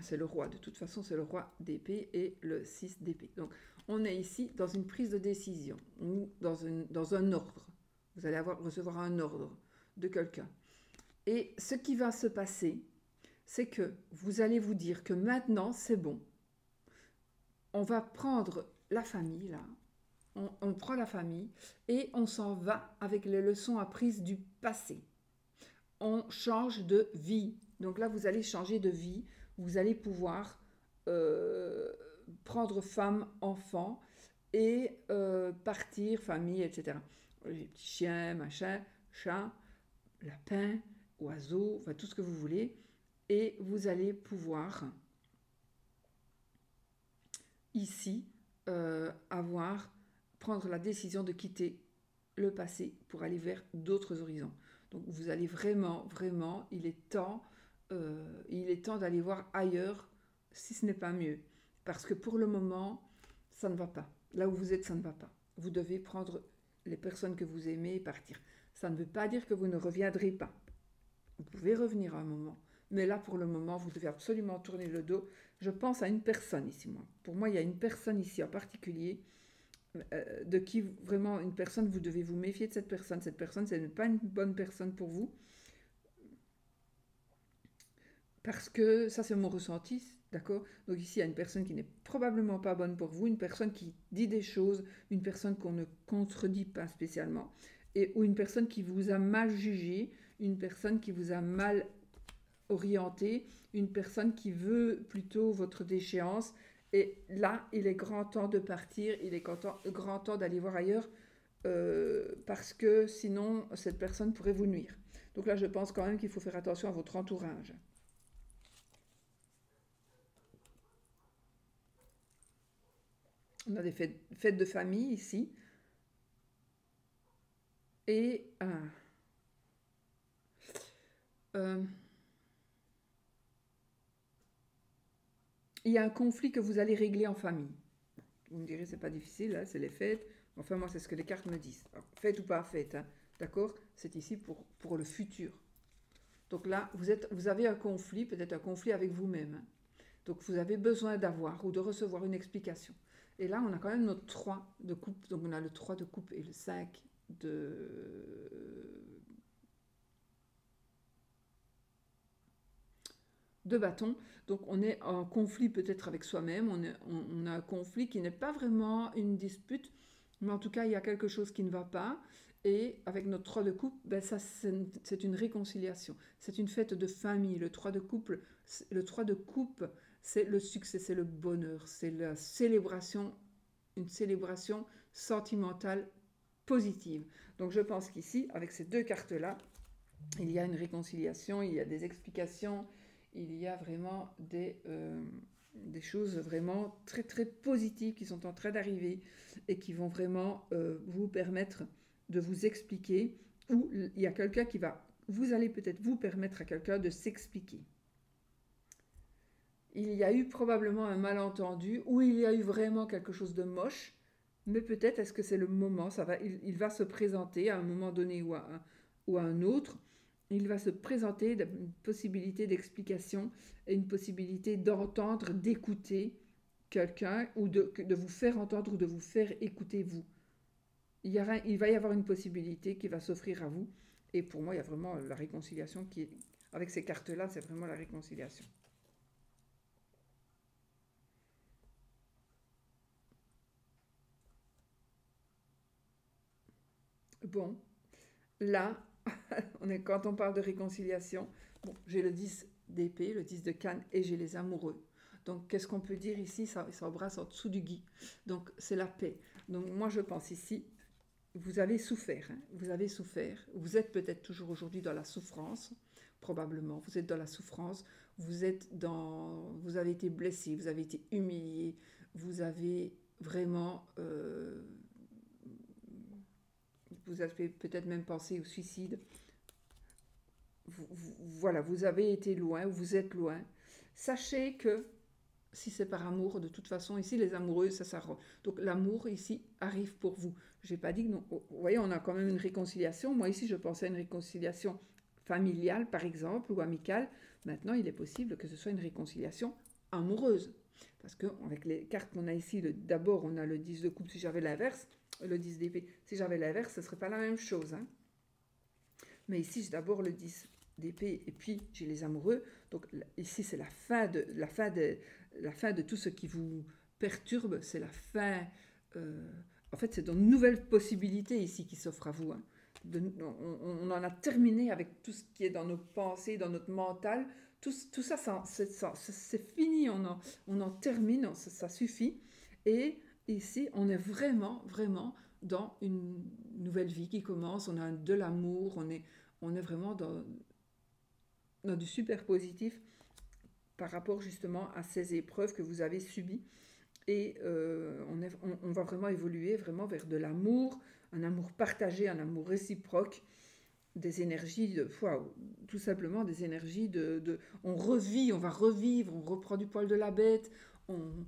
C'est le roi, de toute façon, c'est le roi d'épée et le 6 d'épée. Donc, on est ici dans une prise de décision ou dans un ordre. Vous allez recevoir un ordre de quelqu'un. Et ce qui va se passer, c'est que vous allez vous dire que maintenant, c'est bon. On va prendre la famille, là. On prend la famille et on s'en va avec les leçons apprises du passé. On change de vie. Donc là, vous allez changer de vie. Vous allez pouvoir prendre femme, enfant et partir, famille, etc. Les petits chiens, machin, chat, lapin, oiseau, enfin tout ce que vous voulez. Et vous allez pouvoir ici prendre la décision de quitter le passé pour aller vers d'autres horizons. Donc vous allez vraiment, vraiment, il est temps d'aller voir ailleurs, si ce n'est pas mieux. Parce que pour le moment, ça ne va pas. Là où vous êtes, ça ne va pas. Vous devez prendre les personnes que vous aimez et partir. Ça ne veut pas dire que vous ne reviendrez pas. Vous pouvez revenir à un moment. Mais là, pour le moment, vous devez absolument tourner le dos. Je pense à une personne ici, moi. Pour moi, il y a une personne ici en particulier de qui vraiment une personne, vous devez vous méfier de cette personne. Cette personne, ce n'est pas une bonne personne pour vous. Parce que ça, c'est mon ressenti, d'accord? Donc ici, il y a une personne qui n'est probablement pas bonne pour vous, une personne qui dit des choses, une personne qu'on ne contredit pas spécialement, ou une personne qui vous a mal jugé, une personne qui vous a mal orienté, une personne qui veut plutôt votre déchéance. Et là, il est grand temps de partir, il est grand temps d'aller voir ailleurs, parce que sinon, cette personne pourrait vous nuire. Donc là, je pense quand même qu'il faut faire attention à votre entourage. On a des fêtes de famille ici. Et il y a un conflit que vous allez régler en famille. Vous me direz, c'est pas difficile, hein, c'est les fêtes. Enfin, moi, c'est ce que les cartes me disent. Alors, fête ou pas fête, hein, d'accord? C'est ici pour le futur. Donc là, vous avez un conflit, peut-être un conflit avec vous-même. Hein. Donc vous avez besoin d'avoir ou de recevoir une explication. Et là, on a quand même notre 3 de coupe. Donc on a le 3 de coupe et le 5 de bâton. Donc on est en conflit peut-être avec soi-même. On a un conflit qui n'est pas vraiment une dispute, mais en tout cas, il y a quelque chose qui ne va pas. Et avec notre 3 de coupe, ben ça, c'est une réconciliation. C'est une fête de famille. Le 3 de coupe, c'est le succès, c'est le bonheur, c'est la célébration, une célébration sentimentale positive. Donc je pense qu'ici, avec ces deux cartes-là, il y a une réconciliation, il y a des explications, il y a vraiment des choses vraiment très très positives qui sont en train d'arriver et qui vont vraiment vous permettre de vous expliquer, ou il y a quelqu'un qui va, vous allez peut-être vous permettre à quelqu'un de s'expliquer. Il y a eu probablement un malentendu, ou il y a eu vraiment quelque chose de moche, mais peut-être est-ce que c'est le moment, il va se présenter à un moment donné ou à un autre, il va se présenter une possibilité d'explication et une possibilité d'entendre, d'écouter quelqu'un ou de vous faire entendre ou de vous faire écouter vous. Il va y avoir une possibilité qui va s'offrir à vous. Et pour moi, il y a vraiment la réconciliation qui est... Avec ces cartes-là, c'est vraiment la réconciliation. Bon, là, quand on parle de réconciliation, bon, j'ai le 10 d'épée, le 10 de canne et j'ai les amoureux. Donc, qu'est-ce qu'on peut dire ici? Ça embrasse en dessous du gui. Donc, c'est la paix. Donc, moi, je pense ici, vous avez souffert. Hein, vous avez souffert. Vous êtes peut-être toujours aujourd'hui dans la souffrance. Probablement. Vous êtes dans la souffrance. Vous avez été blessé. Vous avez été humilié. Vous avez vraiment... vous avez peut-être même pensé au suicide. Voilà, vous avez été loin, vous êtes loin. Sachez que si c'est par amour, de toute façon, ici, les amoureux, donc l'amour, ici, arrive pour vous. Je n'ai pas dit que non. Vous voyez, on a quand même une réconciliation. Moi, ici, je pensais à une réconciliation familiale, par exemple, ou amicale. Maintenant, il est possible que ce soit une réconciliation amoureuse. Parce qu'avec les cartes qu'on a ici, d'abord, on a le 10 de coupe, si j'avais l'inverse, le 10 d'épée. Si j'avais l'inverse, ce ne serait pas la même chose. Hein. Mais ici, j'ai d'abord le 10 d'épée et puis j'ai les amoureux. Donc ici, c'est la fin de tout ce qui vous perturbe. C'est la fin. En fait, c'est une nouvelle possibilité ici qui s'offre à vous. Hein. On en a terminé avec tout ce qui est dans nos pensées, dans notre mental. Tout ça, c'est fini. On en termine, ça suffit. Et ici, on est vraiment, vraiment dans une nouvelle vie qui commence. On a de l'amour. On est vraiment dans du super positif par rapport justement à ces épreuves que vous avez subies. Et on va vraiment évoluer vraiment vers de l'amour, un amour partagé, un amour réciproque, des énergies tout simplement des énergies on va revivre, on reprend du poil de la bête, on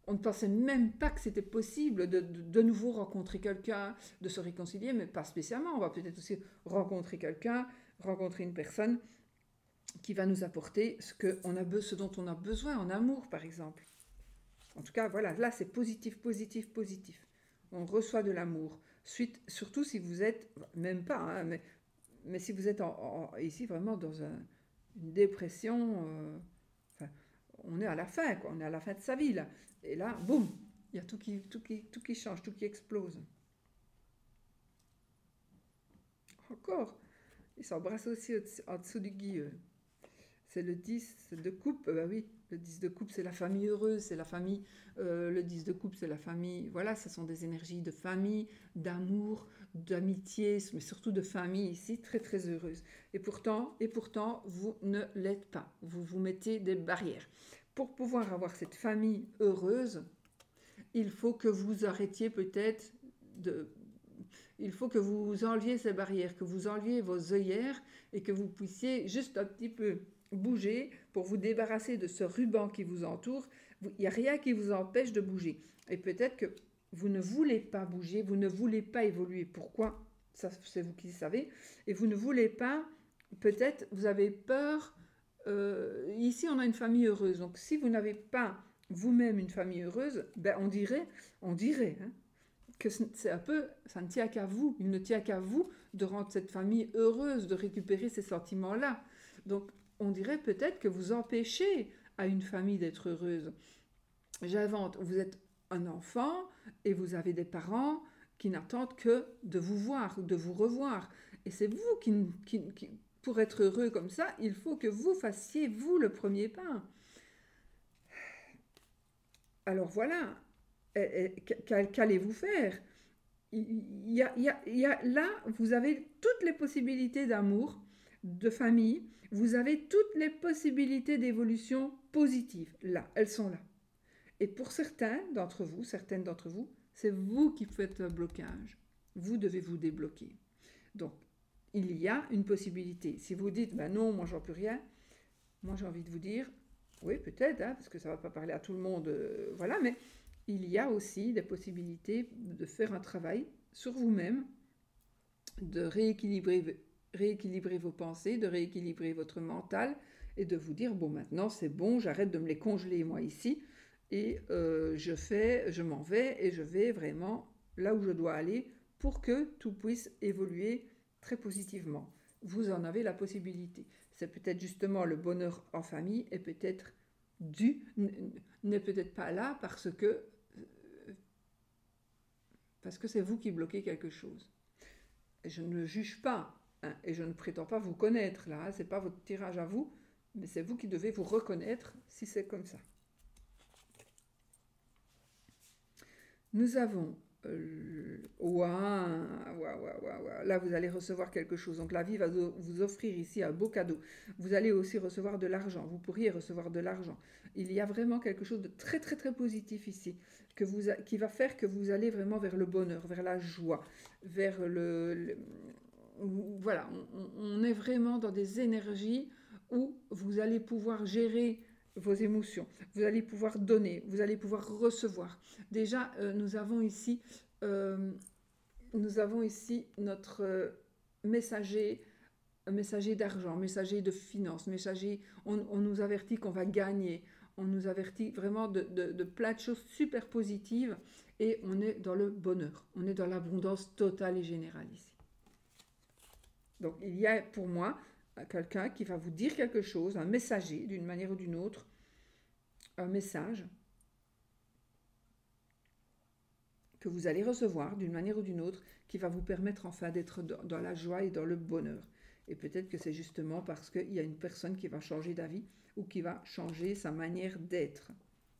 ne pensait même pas que c'était possible de nouveau rencontrer quelqu'un, de se réconcilier, mais pas spécialement. On va peut-être aussi rencontrer quelqu'un, rencontrer une personne qui va nous apporter ce dont on a besoin en amour, par exemple. En tout cas, voilà, là, c'est positif, positif, positif. On reçoit de l'amour. Surtout si vous êtes, même pas, hein, mais si vous êtes ici vraiment dans une dépression, on est à la fin, quoi. On est à la fin de sa vie, là. Et là, boum, il y a tout qui change, tout qui explose. Encore, ils s'embrassent aussi en dessous du guilleux. C'est le 10 de coupe, bah oui, le 10 de coupe, c'est la famille heureuse, c'est la famille, le 10 de coupe, c'est la famille, voilà, ce sont des énergies de famille, d'amour, d'amitié, mais surtout de famille ici, très très heureuse. Et pourtant, vous ne l'êtes pas, vous vous mettez des barrières. Pour pouvoir avoir cette famille heureuse, il faut que vous arrêtiez peut-être il faut que vous enleviez ces barrières, que vous enleviez vos œillères et que vous puissiez juste un petit peu bouger pour vous débarrasser de ce ruban qui vous entoure. Il n'y a rien qui vous empêche de bouger. Et peut-être que vous ne voulez pas bouger, vous ne voulez pas évoluer. Pourquoi? Ça, c'est vous qui savez. Et vous ne voulez pas, peut-être, vous avez peur. Ici, on a une famille heureuse. Donc, si vous n'avez pas vous-même une famille heureuse, ben on dirait, hein, que c'est un peu, ça ne tient qu'à vous. Il ne tient qu'à vous de rendre cette famille heureuse, de récupérer ces sentiments-là. Donc, on dirait peut-être que vous empêchez à une famille d'être heureuse. J'invente, vous êtes un enfant et vous avez des parents qui n'attendent que de vous voir, de vous revoir. Et c'est vous qui, pour être heureux comme ça, il faut que vous fassiez, vous, le premier pas. Alors voilà, qu'allez-vous faire? Là, vous avez toutes les possibilités d'amour, de famille, vous avez toutes les possibilités d'évolution positive. Là, elles sont là. Et pour certaines d'entre vous, c'est vous qui faites un blocage. Vous devez vous débloquer. Donc, il y a une possibilité. Si vous dites, ben non, moi j'en peux rien, moi j'ai envie de vous dire, oui peut-être, hein, parce que ça ne va pas parler à tout le monde, voilà, mais il y a aussi des possibilités de faire un travail sur vous-même, de rééquilibrer vos pensées, de rééquilibrer votre mental et de vous dire, bon maintenant c'est bon, j'arrête de me les congeler moi ici et je m'en vais et je vais vraiment là où je dois aller pour que tout puisse évoluer très positivement. Vous en avez la possibilité. C'est peut-être justement le bonheur en famille est peut-être n'est peut-être pas là parce que c'est vous qui bloquez quelque chose. Et je ne juge pas, hein, et je ne prétends pas vous connaître là, hein, c'est pas votre tirage à vous, mais c'est vous qui devez vous reconnaître si c'est comme ça. Nous avons là vous allez recevoir quelque chose. Donc la vie va vous offrir ici un beau cadeau. Vous allez aussi recevoir de l'argent. Vous pourriez recevoir de l'argent. Il y a vraiment quelque chose de très très très positif ici qui va faire que vous allez vraiment vers le bonheur, vers la joie, vers voilà, on est vraiment dans des énergies où vous allez pouvoir gérer vos émotions. Vous allez pouvoir donner, vous allez pouvoir recevoir. Déjà, nous avons ici notre messager, un messager d'argent, messager de finances, messager, on nous avertit qu'on va gagner, on nous avertit vraiment de plein de choses super positives et on est dans le bonheur, on est dans l'abondance totale et générale ici. Donc il y a pour moi quelqu'un qui va vous dire quelque chose, un messager d'une manière ou d'une autre, un message que vous allez recevoir d'une manière ou d'une autre qui va vous permettre enfin d'être dans la joie et dans le bonheur. Et peut-être que c'est justement parce qu'il y a une personne qui va changer d'avis ou qui va changer sa manière d'être.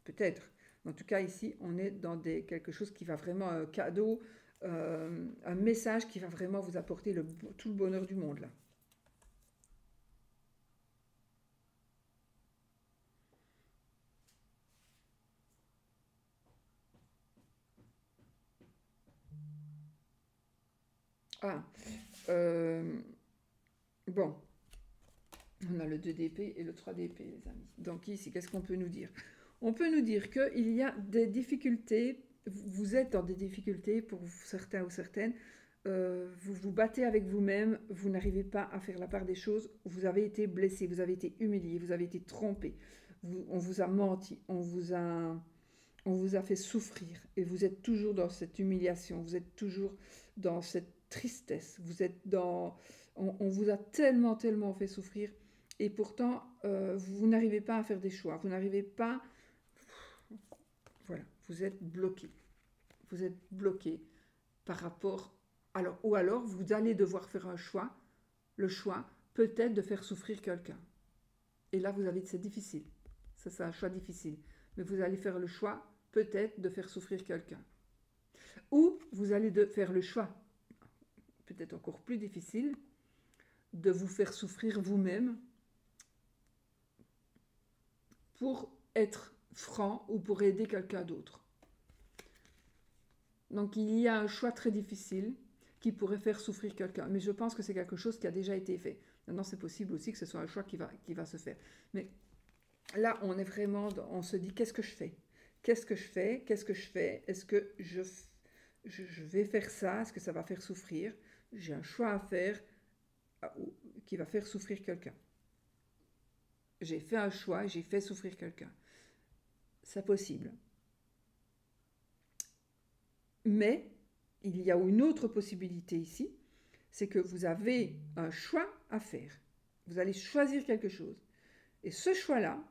Peut-être. En tout cas, ici, on est dans quelque chose qui va vraiment un cadeau, un message qui va vraiment vous apporter tout le bonheur du monde là. Ah, euh, bon, on a le 2 d'épée et le 3 d'épée, les amis. Donc ici, qu'est-ce qu'on peut nous dire? On peut nous dire qu'il y a des difficultés, vous êtes dans des difficultés pour certains ou certaines, vous vous battez avec vous-même, vous n'arrivez pas à faire la part des choses, vous avez été blessé, vous avez été humilié, vous avez été trompé, on vous a menti, on vous a fait souffrir et vous êtes toujours dans cette humiliation, vous êtes toujours dans cette tristesse, vous êtes dans... On vous a tellement, tellement fait souffrir et pourtant vous n'arrivez pas à faire des choix, vous n'arrivez pas... Voilà, vous êtes bloqué. Vous êtes bloqué par rapport... Alors, ou alors vous allez devoir faire un choix, le choix peut-être de faire souffrir quelqu'un. Et là, vous avez, c'est difficile. Ça, c'est un choix difficile. Mais vous allez faire le choix peut-être de faire souffrir quelqu'un. Ou vous allez faire le choix, peut-être encore plus difficile, de vous faire souffrir vous-même pour être franc ou pour aider quelqu'un d'autre. Donc il y a un choix très difficile qui pourrait faire souffrir quelqu'un. Mais je pense que c'est quelque chose qui a déjà été fait. Maintenant, c'est possible aussi que ce soit un choix qui va se faire. Mais là, on est vraiment, on se dit, qu'est-ce que je fais? Qu'est-ce que je fais? Qu'est-ce que je fais? Est-ce que je vais faire ça? Est-ce que ça va faire souffrir? J'ai un choix à faire qui va faire souffrir quelqu'un. J'ai fait un choix, j'ai fait souffrir quelqu'un. C'est possible. Mais il y a une autre possibilité ici, c'est que vous avez un choix à faire. Vous allez choisir quelque chose. Et ce choix-là,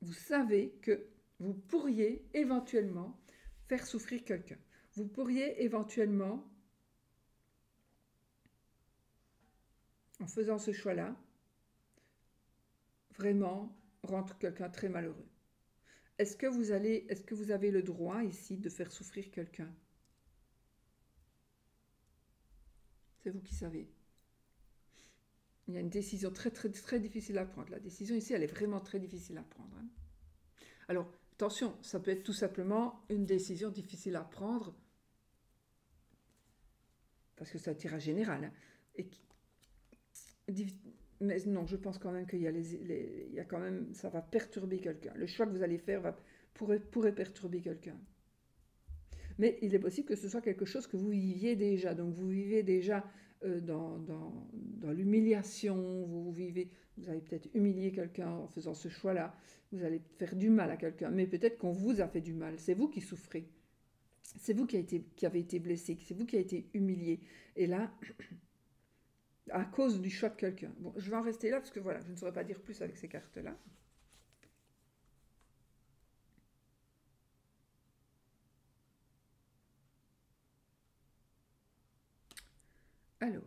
vous savez que vous pourriez éventuellement faire souffrir quelqu'un. Vous pourriez éventuellement, en faisant ce choix-là, vraiment rendre quelqu'un très malheureux. Est-ce que vous avez le droit ici de faire souffrir quelqu'un? C'est vous qui savez. Il y a une décision très, très, très difficile à prendre. La décision ici, elle est vraiment très difficile à prendre. Hein. Alors, attention, ça peut être tout simplement une décision difficile à prendre, parce que c'est un tirage général. Hein, et mais non, je pense quand même qu'il y a, il y a quand même, ça va perturber quelqu'un. Le choix que vous allez faire pourrait perturber quelqu'un. Mais il est possible que ce soit quelque chose que vous viviez déjà. Donc vous vivez déjà dans l'humiliation, vous allez peut-être humilier quelqu'un en faisant ce choix-là, vous allez faire du mal à quelqu'un, mais peut-être qu'on vous a fait du mal, c'est vous qui souffrez, c'est vous qui avez été blessé, c'est vous qui avez été humilié. Et là, à cause du choix de quelqu'un. Bon, je vais en rester là parce que voilà, je ne saurais pas dire plus avec ces cartes-là. Alors,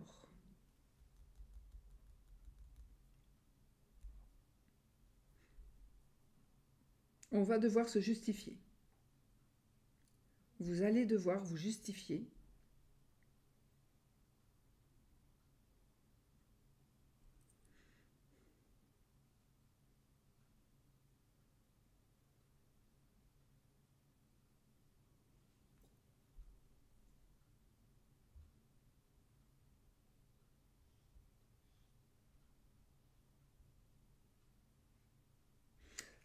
on va devoir se justifier. Vous allez devoir vous justifier.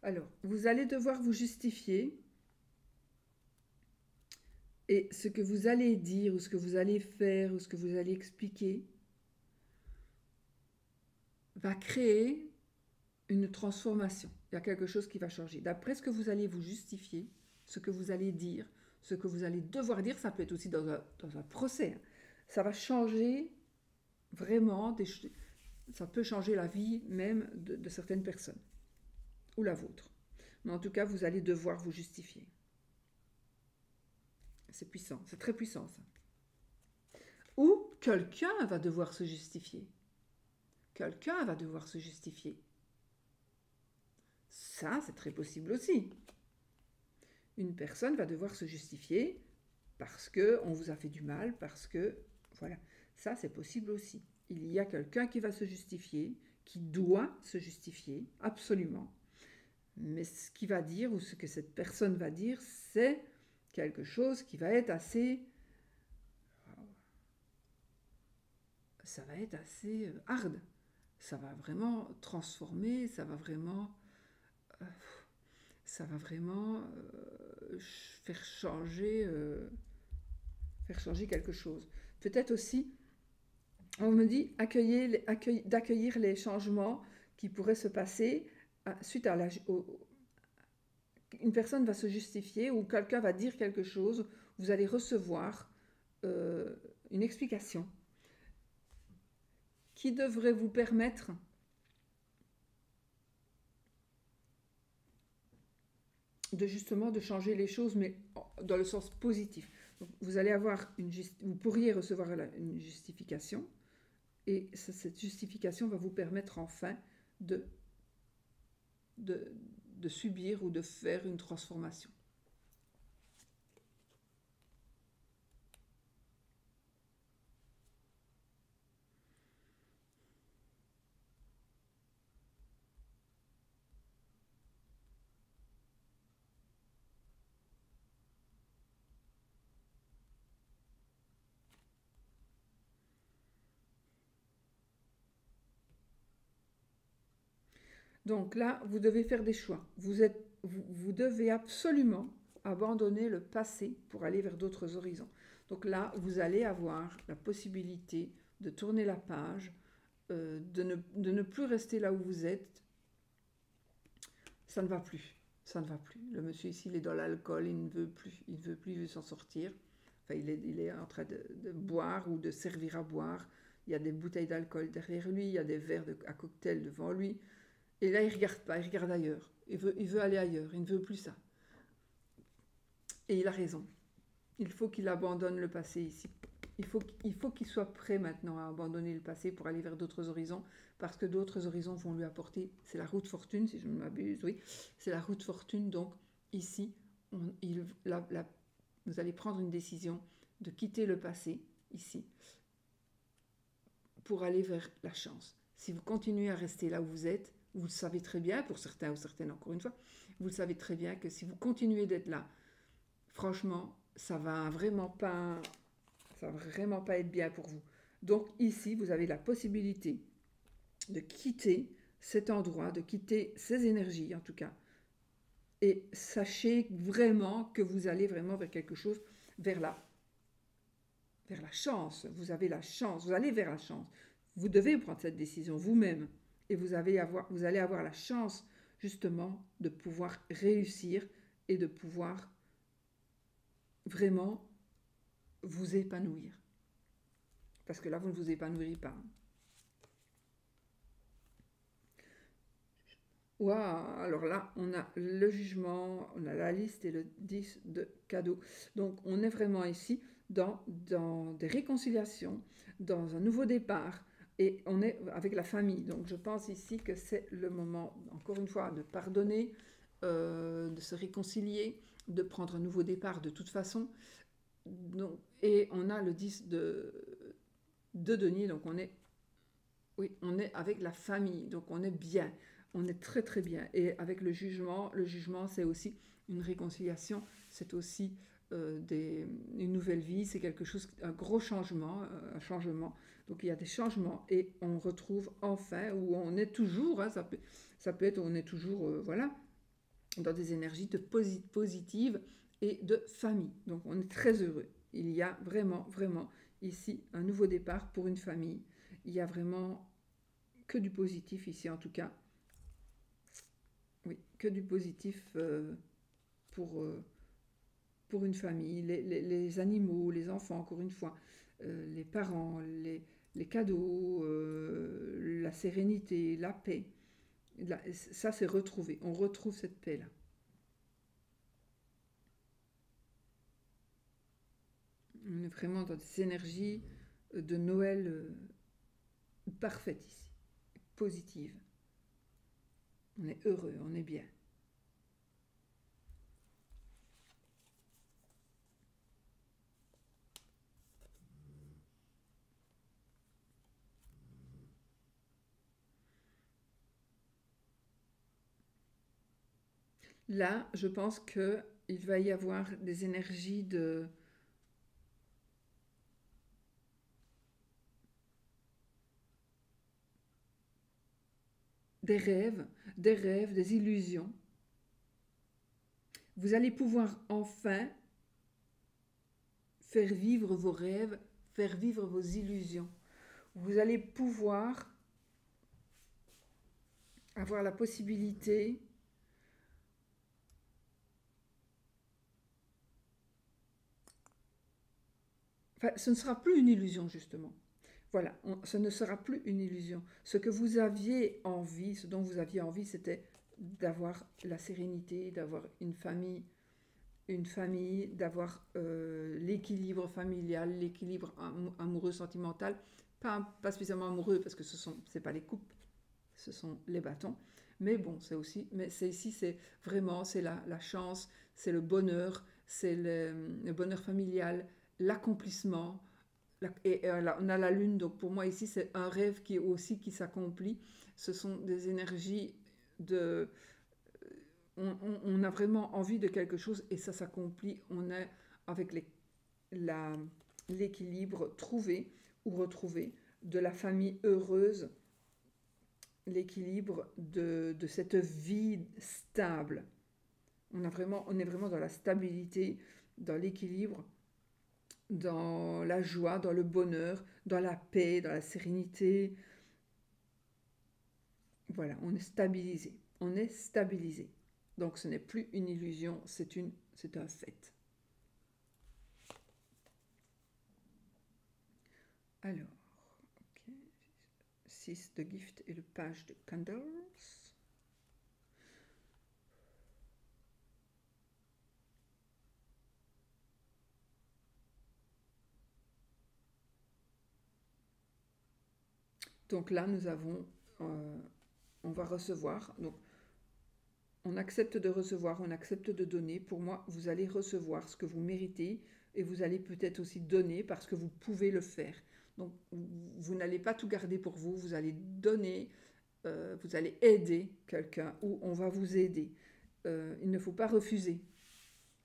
Alors, vous allez devoir vous justifier et ce que vous allez dire ou ce que vous allez faire ou ce que vous allez expliquer va créer une transformation. Il y a quelque chose qui va changer. D'après ce que vous allez vous justifier, ce que vous allez dire, ce que vous allez devoir dire, ça peut être aussi dans un procès. Ça va changer vraiment, ça peut changer la vie même de certaines personnes, ou la vôtre. Mais en tout cas, vous allez devoir vous justifier. C'est puissant, c'est très puissant ça. Ou quelqu'un va devoir se justifier. Quelqu'un va devoir se justifier. Ça, c'est très possible aussi. Une personne va devoir se justifier parce qu'on vous a fait du mal, parce que... Voilà, ça c'est possible aussi. Il y a quelqu'un qui va se justifier, qui doit se justifier, absolument. Mais ce qu'il va dire, ou ce que cette personne va dire, c'est quelque chose qui va être assez... Ça va être assez hard. Ça va vraiment transformer, ça va vraiment faire changer quelque chose. Peut-être aussi, on me dit d'accueillir les changements qui pourraient se passer suite à une personne va se justifier ou quelqu'un va dire quelque chose, vous allez recevoir une explication qui devrait vous permettre de changer les choses, mais dans le sens positif. Donc, vous pourriez recevoir une justification, et cette justification va vous permettre enfin de subir ou de faire une transformation. Donc là, vous devez faire des choix. Vous devez absolument abandonner le passé pour aller vers d'autres horizons. Donc là, vous allez avoir la possibilité de tourner la page, de ne plus rester là où vous êtes. Ça ne va plus. Ça ne va plus. Le monsieur ici, il est dans l'alcool, il ne veut plus. Il veut s'en sortir. Enfin, il est en train de boire ou de servir à boire. Il y a des bouteilles d'alcool derrière lui, il y a des verres à cocktail devant lui. Et là, il ne regarde pas, il regarde ailleurs. Il veut aller ailleurs, il ne veut plus ça. Et il a raison. Il faut qu'il abandonne le passé ici. Il faut qu'il soit prêt maintenant à abandonner le passé pour aller vers d'autres horizons, parce que d'autres horizons vont lui apporter, c'est la route fortune, si je ne m'abuse, oui, c'est la route fortune, donc ici, vous allez prendre une décision de quitter le passé, ici, pour aller vers la chance. Si vous continuez à rester là où vous êtes, vous le savez très bien, pour certains ou certaines encore une fois, vous le savez très bien que si vous continuez d'être là, franchement, ça va vraiment pas être bien pour vous. Donc ici, vous avez la possibilité de quitter cet endroit, de quitter ces énergies en tout cas. Et sachez vraiment que vous allez vraiment vers quelque chose, vers la chance. Vous avez la chance, vous allez vers la chance. Vous devez prendre cette décision vous-même. Et vous allez avoir la chance justement de pouvoir réussir et de pouvoir vraiment vous épanouir. Parce que là, vous ne vous épanouirez pas. Waouh, alors là, on a le jugement, on a la liste et le 10 de cadeaux. Donc, on est vraiment ici dans des réconciliations, dans un nouveau départ. Et on est avec la famille. Donc, je pense ici que c'est le moment, encore une fois, de pardonner, de se réconcilier, de prendre un nouveau départ de toute façon. Donc, et on a le 10 de denier. Donc, on est avec la famille. Donc, on est bien. On est très très bien. Et avec le jugement c'est aussi une réconciliation, c'est aussi une nouvelle vie, c'est quelque chose, un gros changement, un changement. Donc il y a des changements et on retrouve enfin, où on est toujours, hein, ça peut être on est toujours, voilà, dans des énergies positives et de famille. Donc on est très heureux. Il y a vraiment, vraiment ici un nouveau départ pour une famille. Il y a vraiment que du positif ici en tout cas. Oui, que du positif pour, pour une famille. Les animaux, les enfants, encore une fois, les parents, les cadeaux, la sérénité, la paix. Ça, c'est retrouvé. On retrouve cette paix-là. On est vraiment dans des énergies de Noël parfaites ici, positives. On est heureux, on est bien. Là, je pense qu'il va y avoir des énergies des rêves, des illusions. Vous allez pouvoir enfin faire vivre vos rêves, faire vivre vos illusions. Vous allez pouvoir avoir la possibilité enfin, ce ne sera plus une illusion justement. Voilà, ce ne sera plus une illusion. Ce que vous aviez envie, ce dont vous aviez envie, c'était d'avoir la sérénité, d'avoir une famille, d'avoir l'équilibre familial, l'équilibre amoureux, sentimental, pas spécialement amoureux parce que c'est pas les couples, ce sont les bâtons. Mais bon, c'est ici, c'est vraiment, c'est la chance, c'est le bonheur, c'est le bonheur familial, l'accomplissement. Et là, on a la lune, donc pour moi ici, c'est un rêve qui s'accomplit. Ce sont des énergies de on a vraiment envie de quelque chose et ça s'accomplit. On est avec l'équilibre trouvé ou retrouvé de la famille heureuse, l'équilibre de cette vie stable. On est vraiment dans la stabilité, dans l'équilibre, dans la joie, dans le bonheur, dans la paix, dans la sérénité. Voilà, on est stabilisé. On est stabilisé. Donc ce n'est plus une illusion, c'est un fait. Alors, ok. 6 de gift et le page de candles. Donc là, nous avons, on va recevoir. Donc, on accepte de recevoir, on accepte de donner. Pour moi, vous allez recevoir ce que vous méritez et vous allez peut-être aussi donner parce que vous pouvez le faire. Donc, vous n'allez pas tout garder pour vous, vous allez donner, vous allez aider quelqu'un ou on va vous aider. Il ne faut pas refuser,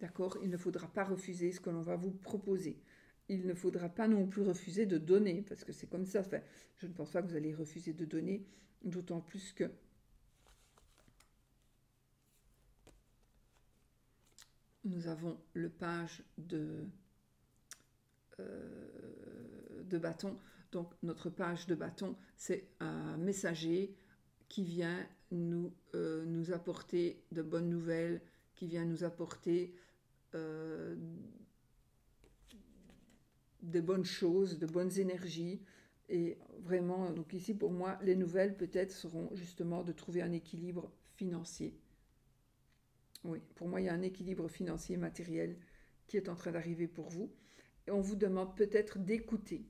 d'accord? Il ne faudra pas refuser ce que l'on va vous proposer. Il ne faudra pas non plus refuser de donner, parce que c'est comme ça. Enfin, je ne pense pas que vous allez refuser de donner, d'autant plus que nous avons le page de bâton. Donc notre page de bâton, c'est un messager qui vient nous apporter de bonnes nouvelles, qui vient nous apporter de bonnes choses, de bonnes énergies. Et vraiment, donc ici pour moi, les nouvelles peut-être seront justement de trouver un équilibre financier. Oui, pour moi, il y a un équilibre financier matériel qui est en train d'arriver pour vous. Et on vous demande peut-être d'écouter.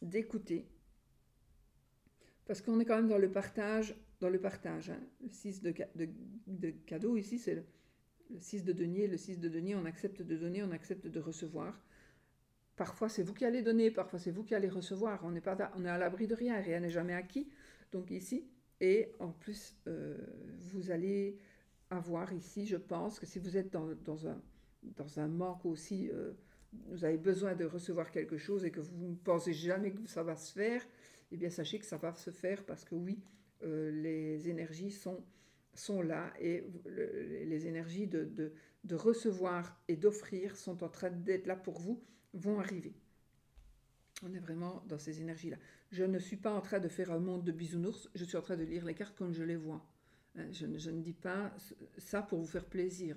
D'écouter. Parce qu'on est quand même dans le partage. Hein. Le 6 de cadeau ici, c'est le 6 de denier. Le 6 de denier, on accepte de donner, on accepte de recevoir. Parfois, c'est vous qui allez donner, parfois, c'est vous qui allez recevoir. On est à l'abri de rien, rien n'est jamais acquis. Donc ici, et en plus, vous allez avoir ici, je pense que si vous êtes dans un manque aussi, vous avez besoin de recevoir quelque chose et que vous ne pensez jamais que ça va se faire, eh bien sachez que ça va se faire parce que oui, les énergies sont sont là et les énergies de recevoir et d'offrir sont en train d'être là pour vous, vont arriver. On est vraiment dans ces énergies-là. Je ne suis pas en train de faire un monde de bisounours, je suis en train de lire les cartes comme je les vois. Je ne dis pas ça pour vous faire plaisir.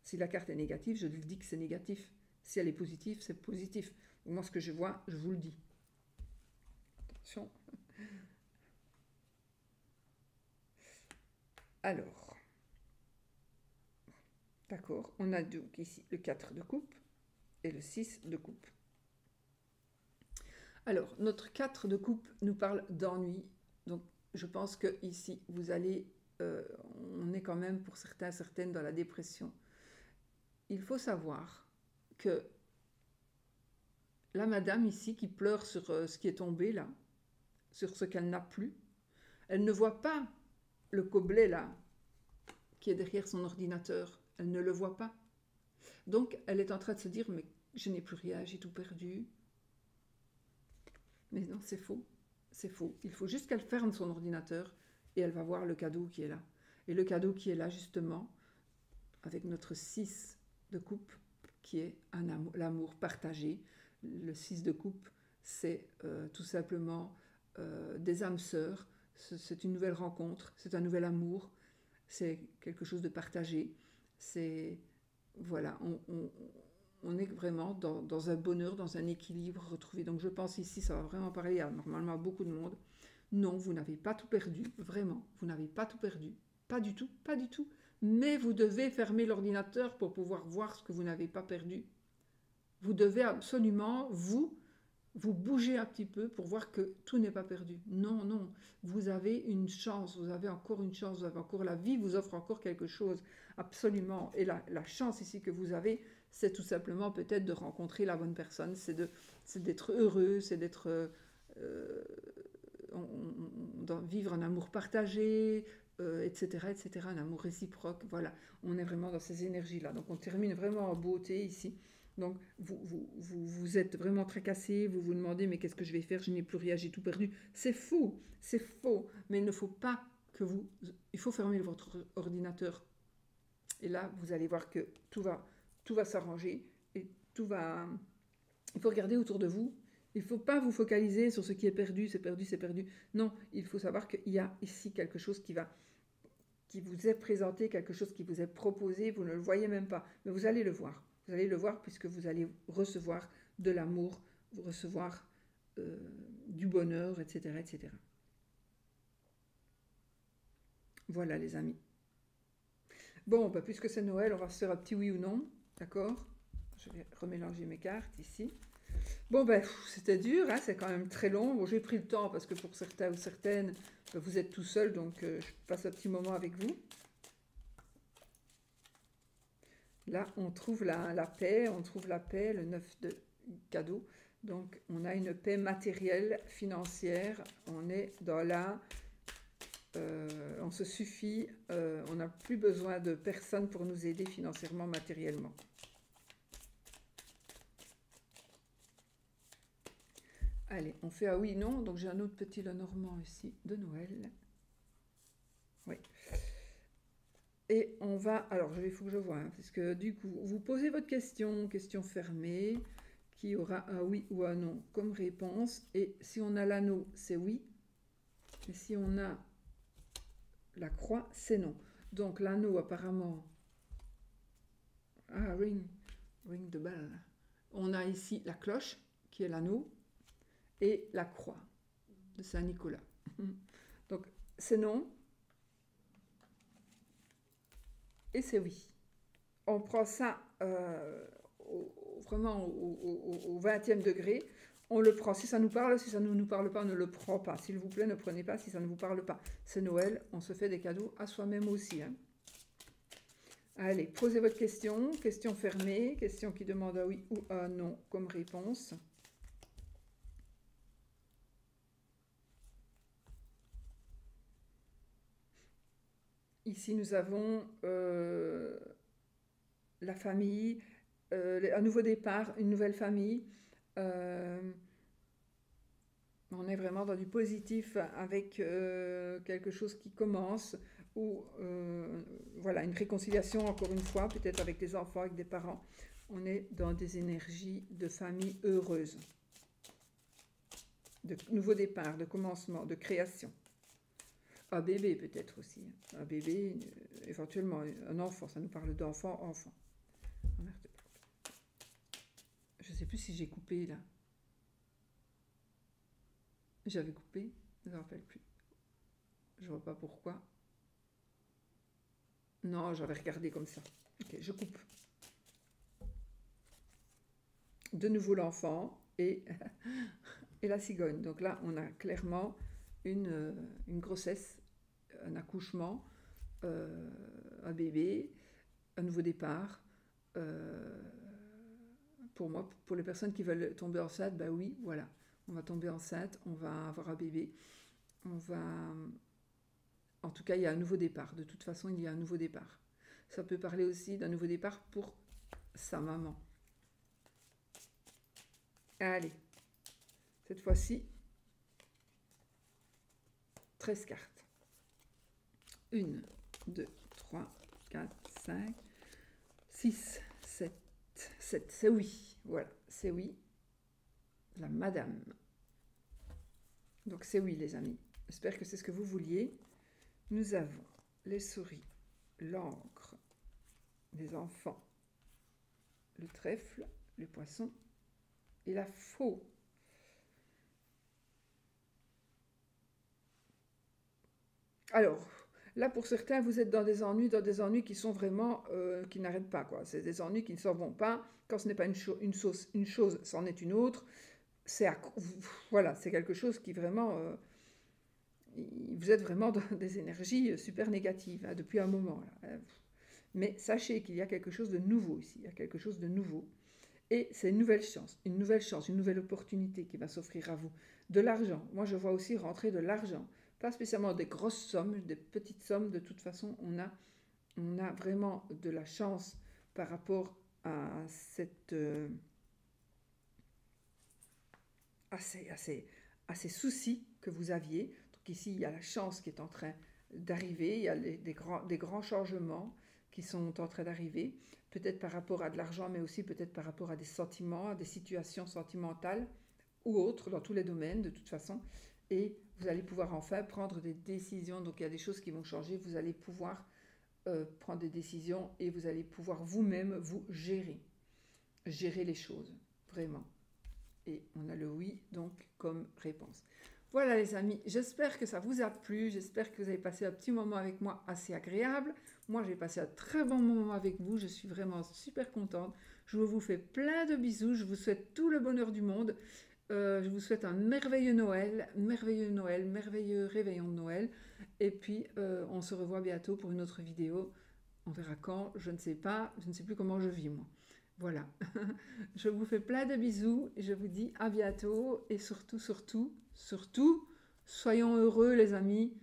Si la carte est négative, je dis que c'est négatif. Si elle est positive, c'est positif. Moi, ce que je vois, je vous le dis. Attention. Alors, d'accord, on a donc ici le 4 de coupe et le 6 de coupe. Alors, notre 4 de coupe nous parle d'ennui. Donc, je pense que ici, vous allez... on est quand même, pour certains, certaines, dans la dépression. Il faut savoir que la madame ici, qui pleure sur ce qui est tombé, là, sur ce qu'elle n'a plus, elle ne voit pas le gobelet, là, qui est derrière son ordinateur. Elle ne le voit pas. Donc, elle est en train de se dire, mais je n'ai plus rien, j'ai tout perdu. Mais non, c'est faux. C'est faux. Il faut juste qu'elle ferme son ordinateur et elle va voir le cadeau qui est là. Et le cadeau qui est là, justement, avec notre 6 de coupe, qui est l'amour partagé. Le 6 de coupe, c'est tout simplement des âmes sœurs. C'est une nouvelle rencontre, c'est un nouvel amour, c'est quelque chose de partagé. C'est... Voilà, on est vraiment dans un bonheur, dans un équilibre retrouvé. Donc je pense ici, ça va vraiment parler à normalement à beaucoup de monde. Non, vous n'avez pas tout perdu, vraiment, vous n'avez pas tout perdu. Pas du tout, pas du tout. Mais vous devez fermer l'ordinateur pour pouvoir voir ce que vous n'avez pas perdu. Vous devez absolument, vous bouger un petit peu pour voir que tout n'est pas perdu. Non, non, vous avez une chance, vous avez encore une chance, vous avez encore la vie, vous offre encore quelque chose, absolument. Et la chance ici que vous avez, c'est tout simplement peut-être de rencontrer la bonne personne, c'est d'être heureux, c'est d'être... vivre un amour partagé, etc., etc., un amour réciproque. Voilà, on est vraiment dans ces énergies-là. Donc on termine vraiment en beauté ici. Donc vous êtes vraiment tracassé, vous vous demandez mais qu'est-ce que je vais faire, je n'ai plus rien, j'ai tout perdu. C'est faux, mais il ne faut pas que vous... Il faut fermer votre ordinateur. Et là, vous allez voir que tout va s'arranger et tout va... Il faut regarder autour de vous. Il ne faut pas vous focaliser sur ce qui est perdu, c'est perdu, c'est perdu. Non, il faut savoir qu'il y a ici quelque chose qui vous est présenté, quelque chose qui vous est proposé, vous ne le voyez même pas, mais vous allez le voir. Vous allez le voir puisque vous allez recevoir de l'amour, vous recevoir du bonheur, etc., etc. Voilà les amis. Bon, bah, puisque c'est Noël, on va se faire un petit oui ou non, d'accord? Je vais remélanger mes cartes ici. Bon, ben, c'était dur, hein, c'est quand même très long. Bon, j'ai pris le temps parce que pour certains ou certaines, vous êtes tout seul, donc je passe un petit moment avec vous. Là, on trouve la paix, le 9 de cadeau. Donc, on a une paix matérielle, financière. On est dans la... on se suffit, on n'a plus besoin de personne pour nous aider financièrement, matériellement. Allez, on fait un oui, non. Donc, j'ai un autre petit Lenormand ici de Noël. Oui. Et on va... Alors, il faut que je vois, hein, parce que du coup, vous posez votre question fermée, qui aura un oui ou un non comme réponse. Et si on a l'anneau, c'est oui. Et si on a la croix, c'est non. Donc, l'anneau, apparemment... Ah, ring the bell. On a ici la cloche, qui est l'anneau, et la croix de Saint-Nicolas. Donc, c'est non. Et c'est oui. On prend ça vraiment au 20e degré. On le prend. Si ça nous parle, si ça ne nous parle pas, on ne le prend pas. S'il vous plaît, ne prenez pas si ça ne vous parle pas. C'est Noël, on se fait des cadeaux à soi-même aussi. Hein. Allez, posez votre question. Question fermée. Question qui demande un oui ou un non comme réponse. Ici, nous avons la famille, un nouveau départ, une nouvelle famille. On est vraiment dans du positif avec quelque chose qui commence. ou voilà, une réconciliation, encore une fois, peut-être avec des enfants, avec des parents. On est dans des énergies de famille heureuse, de nouveau départ, de commencement, de création. Un bébé peut-être aussi, un bébé, éventuellement un enfant, ça nous parle d'enfant, enfant. Je ne sais plus si j'ai coupé là. J'avais coupé, je ne me rappelle plus. Je ne vois pas pourquoi. Non, j'avais regardé comme ça. Ok, je coupe. De nouveau l'enfant et, et la cigogne. Donc là, on a clairement une grossesse, un accouchement, un bébé, un nouveau départ. Pour moi, pour les personnes qui veulent tomber enceinte, ben oui, voilà. On va tomber enceinte, on va avoir un bébé. On va... En tout cas, il y a un nouveau départ. De toute façon, il y a un nouveau départ. Ça peut parler aussi d'un nouveau départ pour sa maman. Allez, cette fois-ci, 13 cartes. 1, 2, 3, 4, 5, 6, 7, 7. C'est oui. Voilà, c'est oui. La madame. Donc c'est oui, les amis. J'espère que c'est ce que vous vouliez. Nous avons les souris, l'encre, les enfants, le trèfle, le poisson et la faux. Alors, là pour certains, vous êtes dans des ennuis qui sont vraiment, qui n'arrêtent pas, quoi. C'est des ennuis qui ne s'en vont pas. Quand ce n'est pas une chose, c'en est une autre. Voilà, c'est quelque chose qui vraiment... vous êtes vraiment dans des énergies super négatives hein, depuis un moment. Là. Mais sachez qu'il y a quelque chose de nouveau ici. Il y a quelque chose de nouveau. Et c'est une nouvelle chance, une nouvelle opportunité qui va s'offrir à vous. De l'argent. Moi, je vois aussi rentrer de l'argent. Pas spécialement des grosses sommes, des petites sommes. De toute façon, on a vraiment de la chance par rapport à cette... à ces soucis que vous aviez. Donc ici, il y a la chance qui est en train d'arriver. Il y a des grands changements qui sont en train d'arriver. Peut-être par rapport à de l'argent, mais aussi peut-être par rapport à des sentiments, à des situations sentimentales ou autres, dans tous les domaines de toute façon. Et vous allez pouvoir enfin prendre des décisions. Donc il y a des choses qui vont changer. Vous allez pouvoir prendre des décisions et vous allez pouvoir vous-même vous gérer les choses, vraiment. Et on a le oui, donc, comme réponse. Voilà les amis, j'espère que ça vous a plu, j'espère que vous avez passé un petit moment avec moi assez agréable. Moi, j'ai passé un très bon moment avec vous, je suis vraiment super contente. Je vous fais plein de bisous, je vous souhaite tout le bonheur du monde. Je vous souhaite un merveilleux Noël, merveilleux réveillon de Noël. Et puis, on se revoit bientôt pour une autre vidéo. On verra quand, je ne sais pas, je ne sais plus comment je vis moi. Voilà, je vous fais plein de bisous et je vous dis à bientôt et surtout, soyons heureux les amis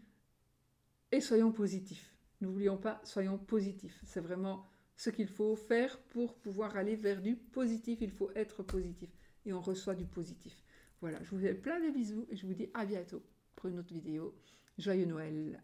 et soyons positifs. N'oublions pas, soyons positifs. C'est vraiment ce qu'il faut faire pour pouvoir aller vers du positif. Il faut être positif et on reçoit du positif. Voilà, je vous fais plein de bisous et je vous dis à bientôt pour une autre vidéo. Joyeux Noël!